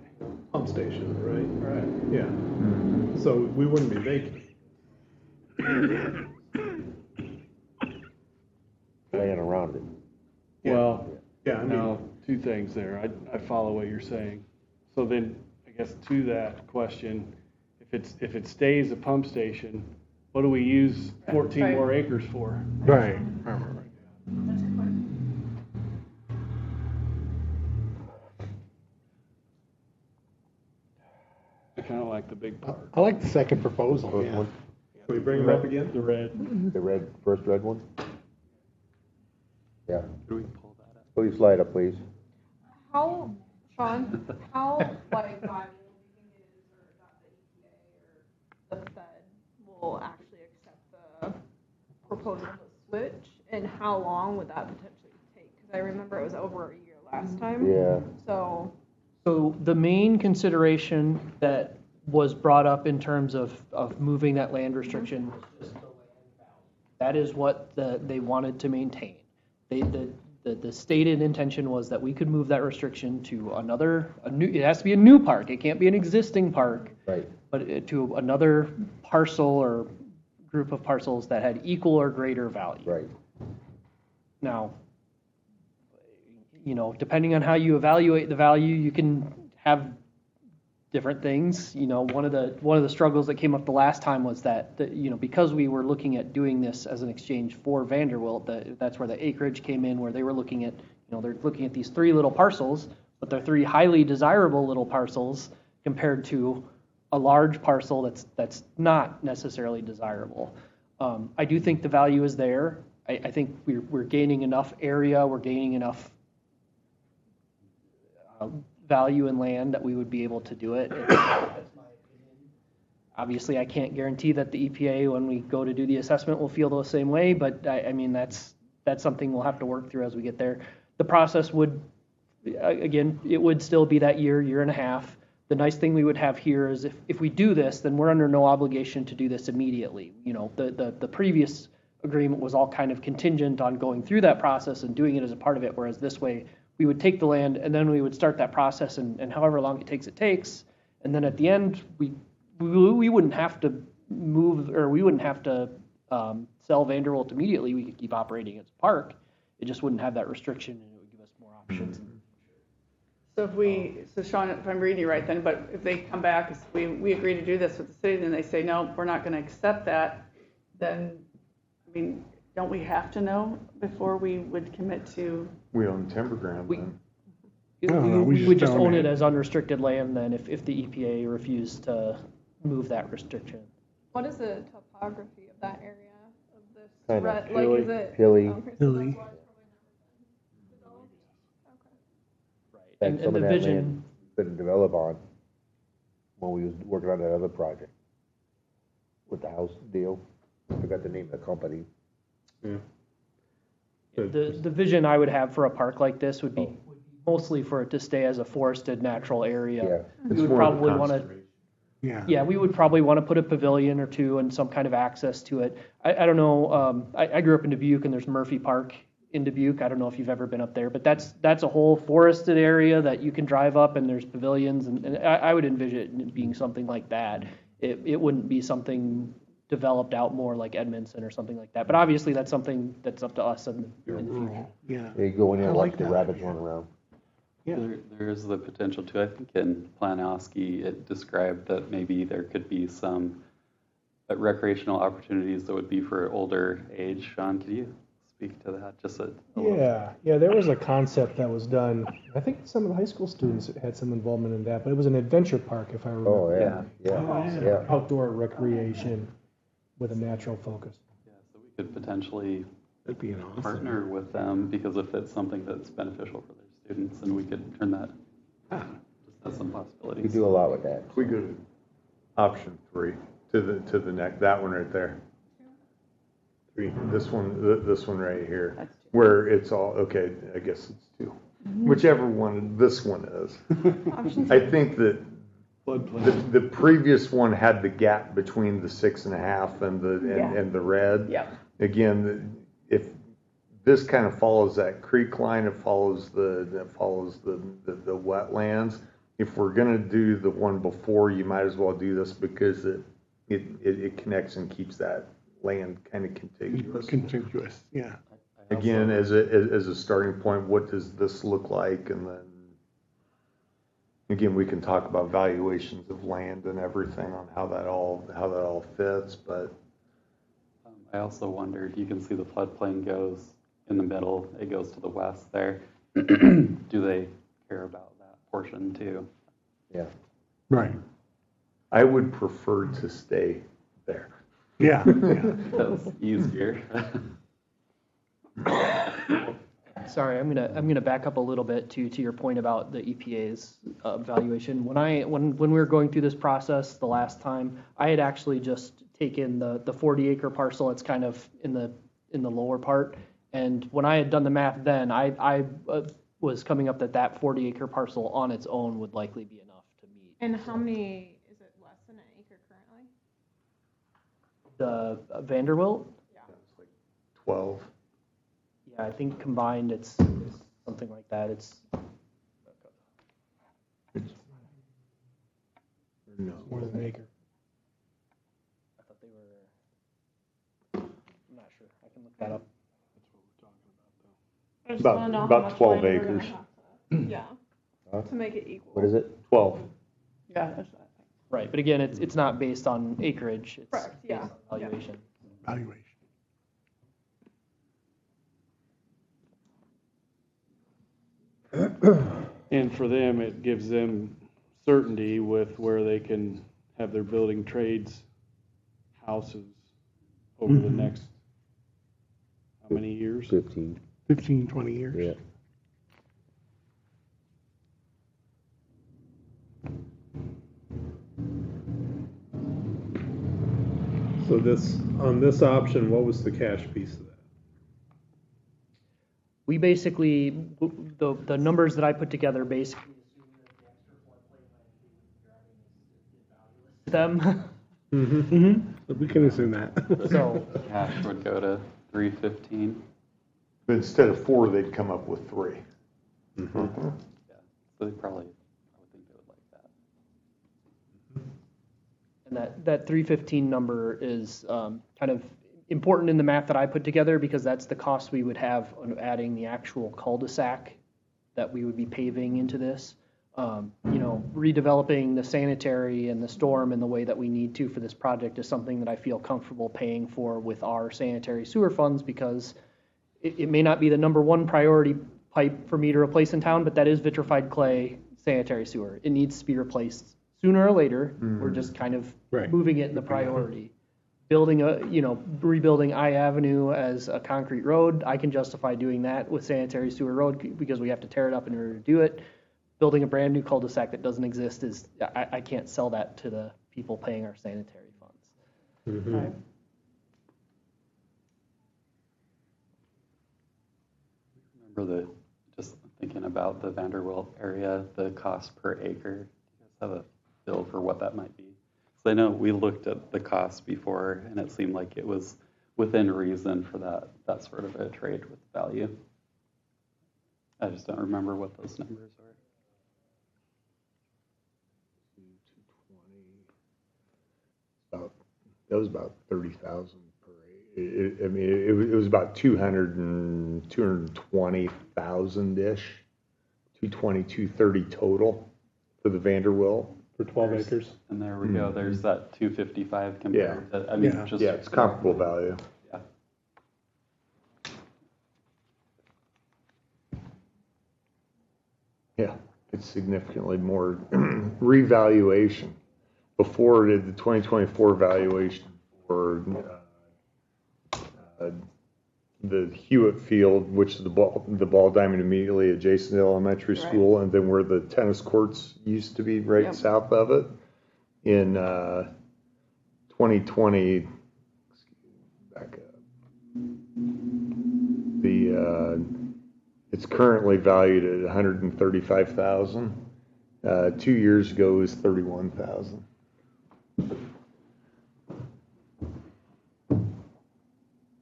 Pump station, right? Right. Yeah. So we wouldn't be vacant. Laying around it. Well, Yeah, I mean, now, two things there. I follow what you're saying. So then, I guess to that question, if it stays a pump station, what do we use 14 Right. more acres for? right. I kind of like the big part. I like the second proposal. First Yeah. one, Can we bring them up again? The red. the first red one? Yeah, Could we pull that up? please slide up, please. How, Sean, how like viable do you think it is, or that the EPA or the Fed will actually accept the proposal to switch, and how long would that potentially take? Because I remember it was over a year last time. Yeah. So, So the main consideration that was brought up in terms of moving that land restriction was just the land value. That is what they wanted to maintain. The stated intention was that we could move that restriction to it has to be a new park. It can't be an existing park. Right. But to another parcel or group of parcels that had equal or greater value. Right. Now, depending on how you evaluate the value, you can have different things. One of the struggles that came up the last time was that, because we were looking at doing this as an exchange for Vanderbilt, that's where the acreage came in, where they were looking at, they're looking at these 3 little parcels, but they're 3 highly desirable little parcels compared to a large parcel that's not necessarily desirable. I do think the value is there. I think we're gaining enough area, we're gaining enough value in land that we would be able to do it. That's my opinion. Obviously, I can't guarantee that the EPA, when we go to do the assessment, will feel the same way, but I mean, that's something we'll have to work through as we get there. The process would, again, it would still be that year and a half. The nice thing we would have here is if we do this, then we're under no obligation to do this immediately. The previous agreement was all kind of contingent on going through that process and doing it as a part of it, whereas this way, we would take the land and then we would start that process and however long it takes. And then at the end, we wouldn't have to move, or we wouldn't have to sell Vanderbilt immediately. We could keep operating as a park. It just wouldn't have that restriction, and it would give us more options. So Sean, if I'm reading you right then, but if they come back, we agree to do this with the city, then they say, no, we're not going to accept that, then, I mean, don't we have to know before we would commit to? We own timber ground then. We would just own it as unrestricted land then if the EPA refused to move that restriction. what is the topography of that area of this? Kind of Like, is it? hilly. Okay, so that's why it's probably never been developed. And some the of that land vision, we couldn't develop on when we was working on that other project with the house deal. I forgot the name of the company. Yeah. the vision I would have for a park like this would be mostly for it to stay as a forested natural area. Yeah. We would probably want to, Yeah. we would probably want to put a pavilion or two and some kind of access to it. I don't know, I grew up in Dubuque and there's Murphy Park in Dubuque. I don't know if you've ever been up there, but that's a whole forested area that you can drive up and there's pavilions and I would envision it being something like that. It wouldn't be something developed out more like Edmondson or something like that. But obviously that's something that's up to us in the future. Yeah. You go in there and watch like the that rabbits idea. run around. Yeah. There is the potential to, I think in Planowski, it described that maybe there could be some recreational opportunities that would be for older age. Sean, could you speak to that just a little? Yeah, there was a concept that was done. I think some of the high school students had some involvement in that, but it was an adventure park, if I remember. Oh, yeah. Outdoor recreation with a natural focus. Yeah, so we could potentially That'd be an awesome. partner with them because if it's something that's beneficial for their students, and we could turn that, just as some possibilities. We do a lot with that. We go to option 3, to the next, that one right there. 3, this one right here, where it's all, okay, I guess it's 2. Whichever one this one is. I think that The previous one had the gap between the 6.5 and the red. Yeah. Again, if this kind of follows that creek line, it follows the wetlands. If we're gonna do the one before, you might as well do this because it connects and keeps that land kind of contiguous. Contiguous, yeah. Again, as a starting point, what does this look like? And then, again, we can talk about valuations of land and everything on how that all fits, but. I also wondered, you can see the floodplain goes in the middle, it goes to the west there. Do they care about that portion too? Yeah. Right. I would prefer to stay there. Yeah. That's easier. Sorry, I'm gonna back up a little bit to your point about the EPA's valuation. When we were going through this process the last time, I had actually just taken the 40-acre parcel. It's kind of in the lower part, and when I had done the math, then I was coming up that 40-acre parcel on its own would likely be enough to meet. And how many, is it less than an acre currently? The Vanderbilt? Yeah. It's like 12. Yeah, I think combined it's something like that. It's No. More than an acre. I thought they were. I'm not sure. I can look that up. I just wanna know how About much 12 land we're gonna acres. have to- Yeah, to make it equal. What is it? 12. Yeah, that's what I think. Right, but again, it's not based on acreage. It's Correct, yeah. based on valuation. Valuation. And for them, it gives them certainty with where they can have their building trades, houses over the next, how many years? 15. 15, 20 years. Yeah. So on this option, what was the cash piece of that? We basically, the numbers that I put together basically assume that the extra floodplain land we would be grabbing is valueless to them. So we can assume that. So Cash would go to 315. But instead of 4, they'd come up with 3. Yeah, so they probably, I would think they would like that. And that 315 number is kind of important in the math that I put together because that's the cost we would have on adding the actual cul-de-sac that we would be paving into this. Redeveloping the sanitary and the storm in the way that we need to for this project is something that I feel comfortable paying for with our sanitary sewer funds because it may not be the number one priority pipe for me to replace in town, but that is vitrified clay sanitary sewer. It needs to be replaced sooner or later. We're just kind of moving it in the priority. Rebuilding I Avenue as a concrete road, I can justify doing that with sanitary sewer road because we have to tear it up in order to do it. Building a brand new cul-de-sac that doesn't exist I can't sell that to the people paying our sanitary funds. Mm-hmm. Remember just thinking about the Vanderbilt area, the cost per acre. Do you guys have a feel for what that might be? So I know we looked at the cost before and it seemed like it was within reason for that sort of a trade with value. I just don't remember what those numbers are. That was about 30,000 per acre. It was about 220,000-ish, 220, 230 total for the Vanderbilt. For 12 acres? And there we go. There's that 255 compared to, it's comparable value. Yeah. Yeah, it's significantly more revaluation. Before the 2024 valuation for the Hewitt Field, which is the ball diamond immediately adjacent to the elementary school, and then where the tennis courts used to be south of it. In 2020, back up, it's currently valued at $135,000. 2 years ago it was 31,000.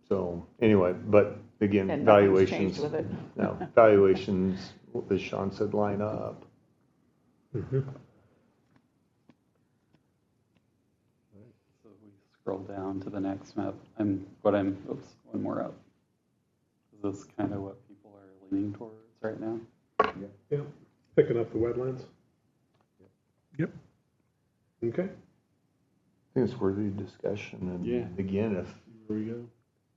So anyway, but again, And nothing's valuations, changed with it. no, valuations, as Sean said, line up. Mhm. So we scroll down to the next map. Oops, one more up. Is this kind of what people are leaning towards right now? Yeah, picking up the wetlands. Yep. Okay. I think it's worthy of discussion, and Yeah. again, if There we go.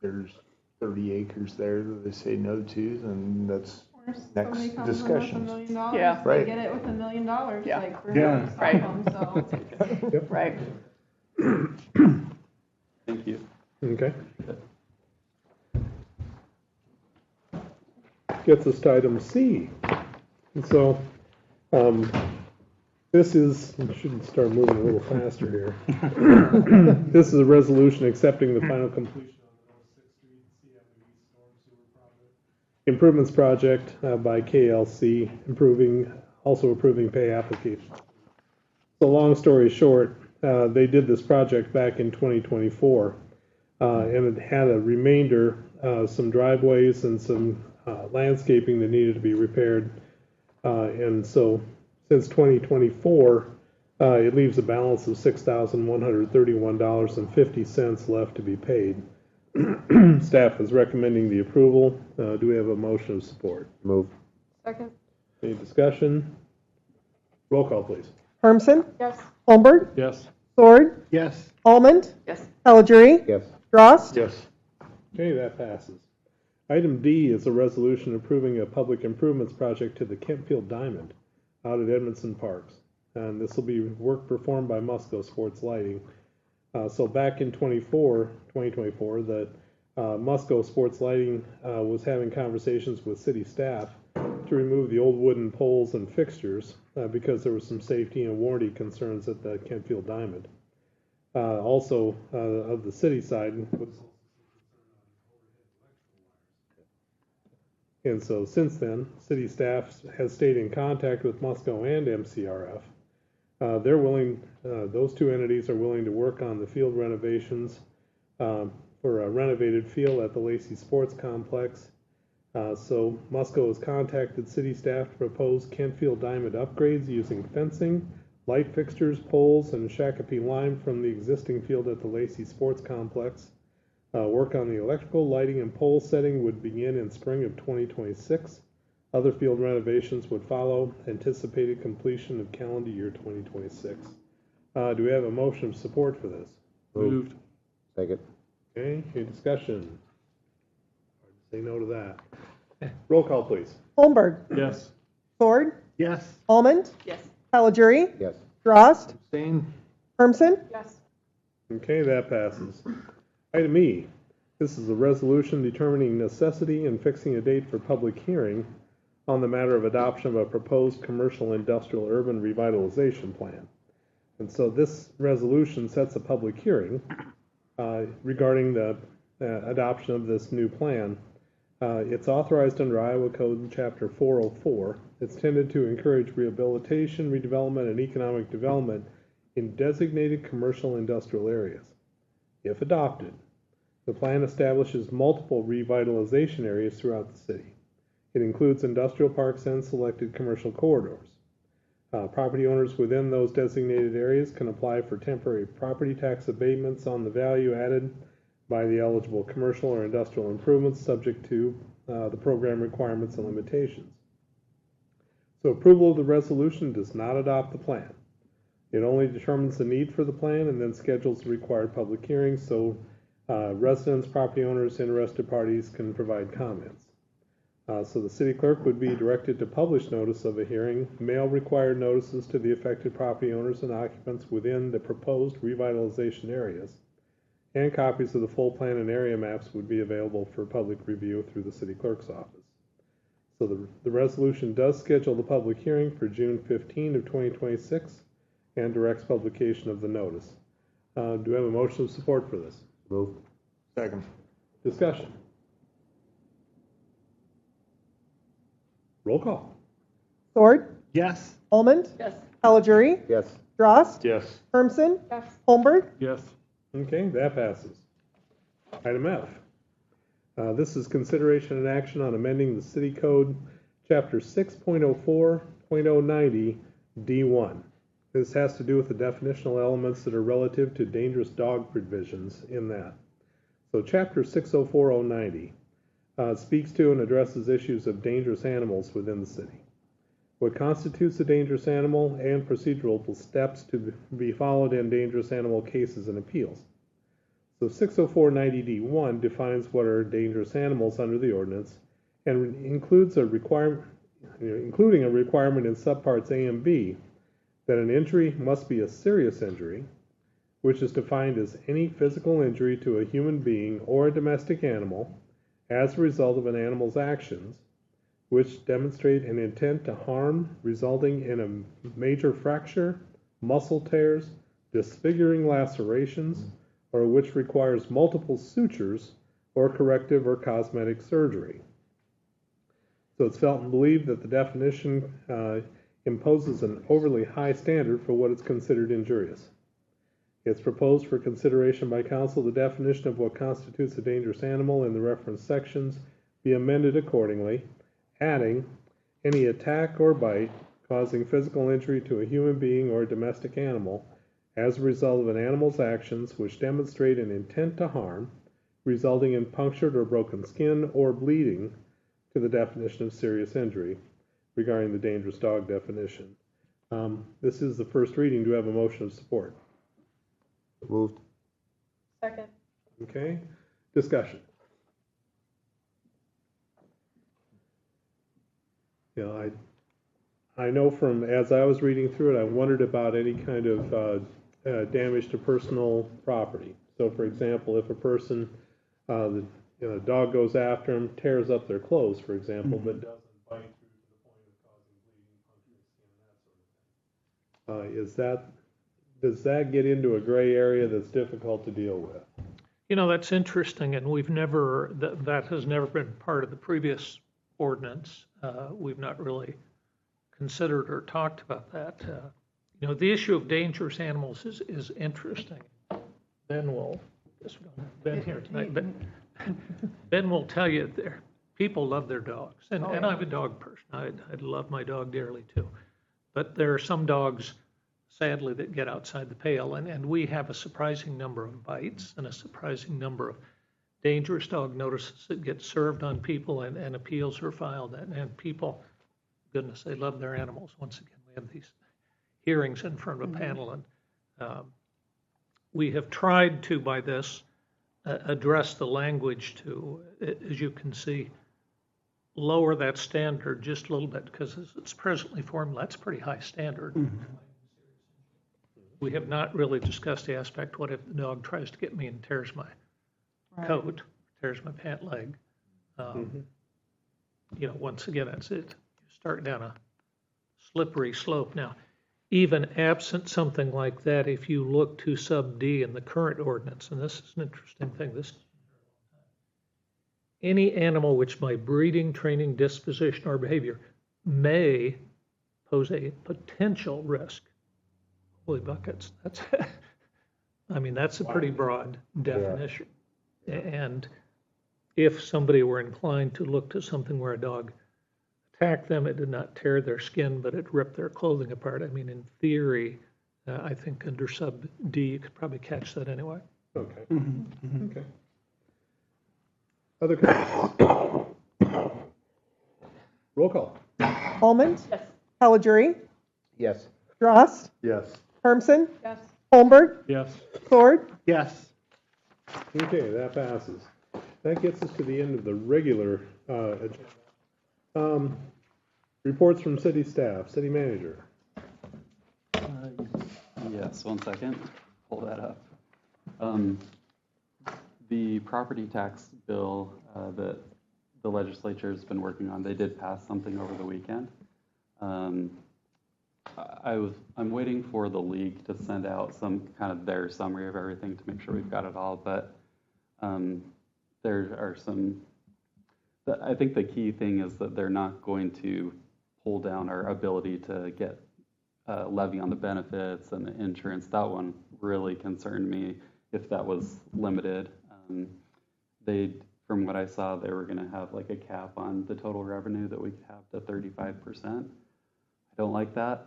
there's 30 acres there that they say no to, then that's Or if next somebody comes in with discussions. $1 million, Yeah. they Right. get it with $1 million, Yeah. like, we're Yeah. not gonna stop them, so. Right. Thank you. Okay. Gets us to item C. And so, this is, I should start moving a little faster here. This is a resolution accepting the final completion on the North 6th Street CFE Storm Sewer Project. Improvements project by KLC, also approving pay application. So long story short, they did this project back in 2024, and it had a remainder, some driveways and some landscaping that needed to be repaired. And so since 2024, it leaves a balance of $6,131.50 left to be paid. Staff is recommending the approval. Do we have a motion of support? Move. Second. Any discussion? Roll call, please. Hermson, Yes. Holmberg, Yes. Sword, Yes. Almond, Yes. Pellegeri, Yes. Drost, Yes. Okay, that passes. Item D is a resolution approving a public improvements project to the Kentfield Diamond out at Edmondson Parks. And this will be work performed by Musco Sports Lighting. So back in 2024, the Musco Sports Lighting was having conversations with city staff to remove the old wooden poles and fixtures because there were some safety and warranty concerns at the Kentfield Diamond. Also, of the city side, and so since then, city staff has stayed in contact with Musco and MCRF. They're willing, those two entities are willing to work on the field renovations for a renovated field at the Lacey Sports Complex. So Musco has contacted city staff to propose Kentfield Diamond upgrades using fencing, light fixtures, poles, and Shakopee lime from the existing field at the Lacey Sports Complex. Work on the electrical, lighting, and pole setting would begin in spring of 2026. Other field renovations would follow, anticipated completion of calendar year 2026. Do we have a motion of support for this? Moved. Second. Okay, any discussion? Hard to say no to that. Roll call, please. Holmberg, Yes. Sword, Yes. Almond, Yes. Pellegeri, Yes. Drost, Abstain. Hermson, Yes. Okay, that passes. Item E, this is a resolution determining necessity and fixing a date for public hearing on the matter of adoption of a proposed commercial industrial urban revitalization plan. And so this resolution sets a public hearing regarding the adoption of this new plan. It's authorized under Iowa Code Chapter 404. It's intended to encourage rehabilitation, redevelopment, and economic development in designated commercial industrial areas. If adopted, the plan establishes multiple revitalization areas throughout the city. It includes industrial parks and selected commercial corridors. Property owners within those designated areas can apply for temporary property tax abatements on the value added by the eligible commercial or industrial improvements subject to the program requirements and limitations. So approval of the resolution does not adopt the plan. It only determines the need for the plan and then schedules the required public hearings so residents, property owners, interested parties can provide comments. So the city clerk would be directed to publish notice of a hearing, mail required notices to the affected property owners and occupants within the proposed revitalization areas, and copies of the full plan and area maps would be available for public review through the city clerk's office. So the resolution does schedule the public hearing for June 15 of 2026 and directs publication of the notice. Do we have a motion of support for this? Move. Second. Discussion. Roll call. Sword, Yes. Almond? Yes. Caligiuri? Yes. Drost? Yes. Hermson? Yes. Holmberg? Yes. Okay, that passes. Item F. This is consideration and action on amending the City Code, Chapter 6.04.090, D1. This has to do with the definitional elements that are relative to dangerous dog provisions in that. So Chapter 604.090 speaks to and addresses issues of dangerous animals within the city. What constitutes a dangerous animal and procedural steps to be followed in dangerous animal cases and appeals. So 604.90D1 defines what are dangerous animals under the ordinance and includes a requirement, including a requirement in subparts A and B that an injury must be a serious injury, which is defined as any physical injury to a human being or a domestic animal as a result of an animal's actions, which demonstrate an intent to harm resulting in a major fracture, muscle tears, disfiguring lacerations, or which requires multiple sutures or corrective or cosmetic surgery. So it's felt and believed that the definition imposes an overly high standard for what is considered injurious. It's proposed for consideration by council the definition of what constitutes a dangerous animal in the reference sections be amended accordingly, adding any attack or bite causing physical injury to a human being or a domestic animal as a result of an animal's actions which demonstrate an intent to harm, resulting in punctured or broken skin or bleeding, to the definition of serious injury regarding the dangerous dog definition. This is the first reading. Do I have a motion of support? Moved. Second. Okay. Discussion. I know from, as I was reading through it, I wondered about any kind of damage to personal property. So, for example, if a person, the dog goes after them, tears up their clothes, for example, but doesn't bite through to the point of causing bleeding, punctured skin, that sort of thing. Does that get into a gray area that's difficult to deal with? That's interesting, and we've never, that has never been part of the previous ordinance. We've not really considered or talked about that. The issue of dangerous animals is interesting. Ben will, I guess we don't have Ben here tonight, but Ben will tell you people love their dogs. And I'm a dog person. I love my dog dearly too. But there are some dogs, sadly, that get outside the pale. And we have a surprising number of bites and a surprising number of dangerous dog notices that get served on people and appeals are filed. And people, goodness, they love their animals. Once again, we have these hearings in front of a panel. And we have tried to, by this, address the language to, as you can see, lower that standard just a little bit, because as it's presently formed, that's pretty high standard. We have not really discussed the aspect, what if the dog tries to get me and tears my coat, tears my pant leg? Once again, that's it. You start down a slippery slope. Now, even absent something like that, if you look to sub D in the current ordinance, and this is an interesting thing, any animal which by breeding, training, disposition, or behavior may pose a potential risk. Holy buckets, that's a pretty broad definition. Yeah. And if somebody were inclined to look to something where a dog attacked them, it did not tear their skin, but it ripped their clothing apart. In theory, I think under sub D, you could probably catch that anyway. Okay. Okay. Other comments? Roll call. Almond? Yes. Caligiuri? Yes. Drost? Yes. Hermson? Yes. Holmberg? Yes. Sword? Yes. Okay, that passes. That gets us to the end of the regular agenda. Reports from city staff, city manager. Yes, 1 second. Pull that up. The property tax bill that the legislature has been working on, they did pass something over the weekend. I'm waiting for the league to send out some kind of their summary of everything to make sure we've got it all, but there are some, I think the key thing is that they're not going to pull down our ability to get levy on the benefits and the insurance, that one really concerned me if that was limited. From what I saw, they were going to have like a cap on the total revenue that we could have to 35%. I don't like that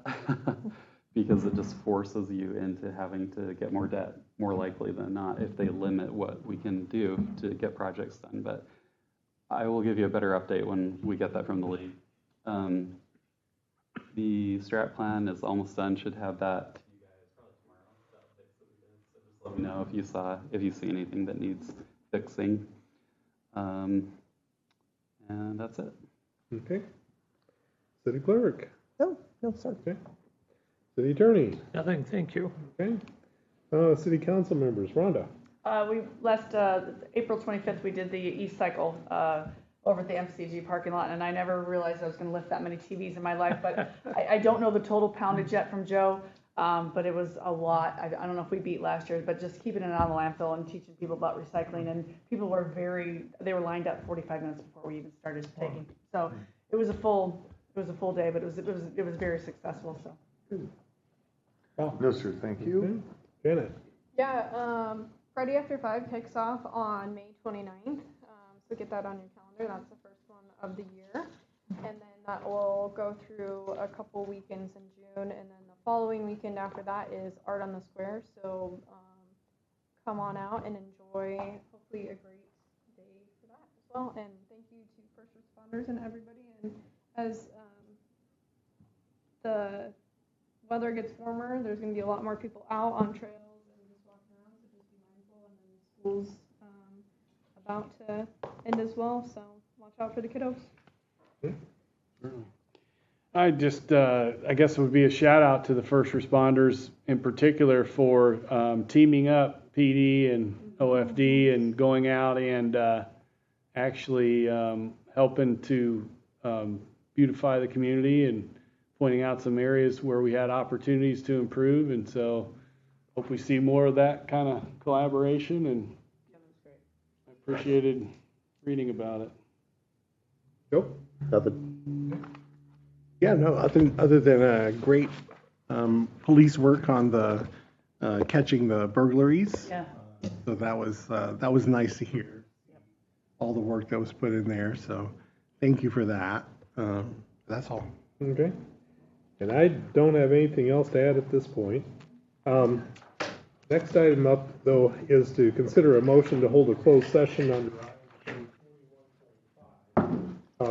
because it just forces you into having to get more debt, more likely than not, if they limit what we can do to get projects done. But I will give you a better update when we get that from the league. The strat plan is almost done. Should have that to you guys probably tomorrow. That fix that we did. So just let me know if you see anything that needs fixing. And that's it. Okay. City clerk. No, sir. Okay. City attorney. Nothing, thank you. Okay. City council members. Rhonda. We last April 25th, we did the e-cycle over at the MCG parking lot, and I never realized I was going to lift that many TVs in my life, but I don't know the total poundage yet from Joe, but it was a lot. I don't know if we beat last year, but just keeping it on the landfill and teaching people about recycling, and people were they were lined up 45 minutes before we even started taking. So it was a full day, but it was very successful. So. No, sir, thank you. Janet. Yeah, Friday After 5 kicks off on May 29th, so get that on your calendar. That's the first one of the year. And then that will go through a couple weekends in June, and then the following weekend after that is Art on the Square. So come on out and enjoy, hopefully, a great day for that as well. And thank you to first responders and everybody. And as the weather gets warmer, there's going to be a lot more people out on trails and just walking around, so just be mindful. And then school's about to end as well, so watch out for the kiddos. I just, I guess it would be a shout out to the first responders in particular for teaming up, PD and OFD, and going out and actually helping to beautify the community and pointing out some areas where we had opportunities to improve. And so hope we see more of that kind of collaboration, and I appreciated reading about it. Nope. Nothing. Yeah, no, other than great police work on the catching the burglaries. Yeah. So that was nice to hear. All the work that was put in there. So thank you for that. That's all. Okay. And I don't have anything else to add at this point. Next item up, though, is to consider a motion to hold a closed session under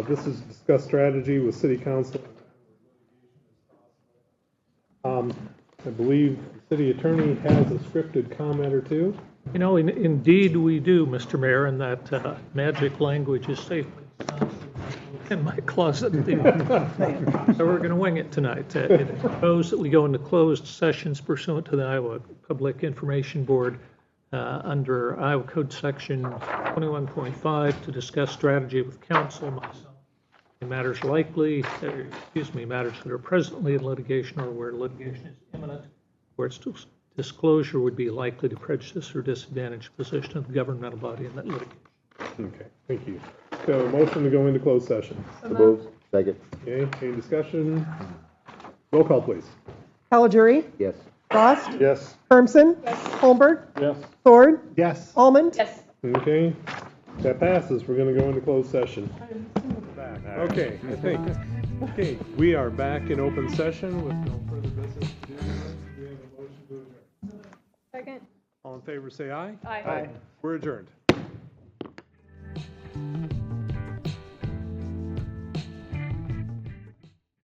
this is discuss strategy with City Council. I believe the City Attorney has a scripted comment or two. You know, indeed we do, Mr. Mayor, and that magic language is safely in my closet. So we're going to wing it tonight. It proposed that we go into closed sessions pursuant to the Iowa Public Information Board under Iowa Code Section 21.5 to discuss strategy with counsel, myself, in matters matters that are presently in litigation or where litigation is imminent, where its disclosure would be likely to prejudice or disadvantage the position of the governmental body in that litigation. Okay, thank you. So, motion to go into closed session. So moved. Second. Okay, any discussion? Roll call, please. Caliguri? Yes. Frost? Yes. Hermsen? Yes. Holmberg? Yes. Ford? Yes. Almond? Yes. Okay, that passes. We're going to go into closed session. Okay, I think. Okay, we are back in open session with no further business to do. We have a motion to adjourn. Second. All in favor, say aye. Aye. We're adjourned.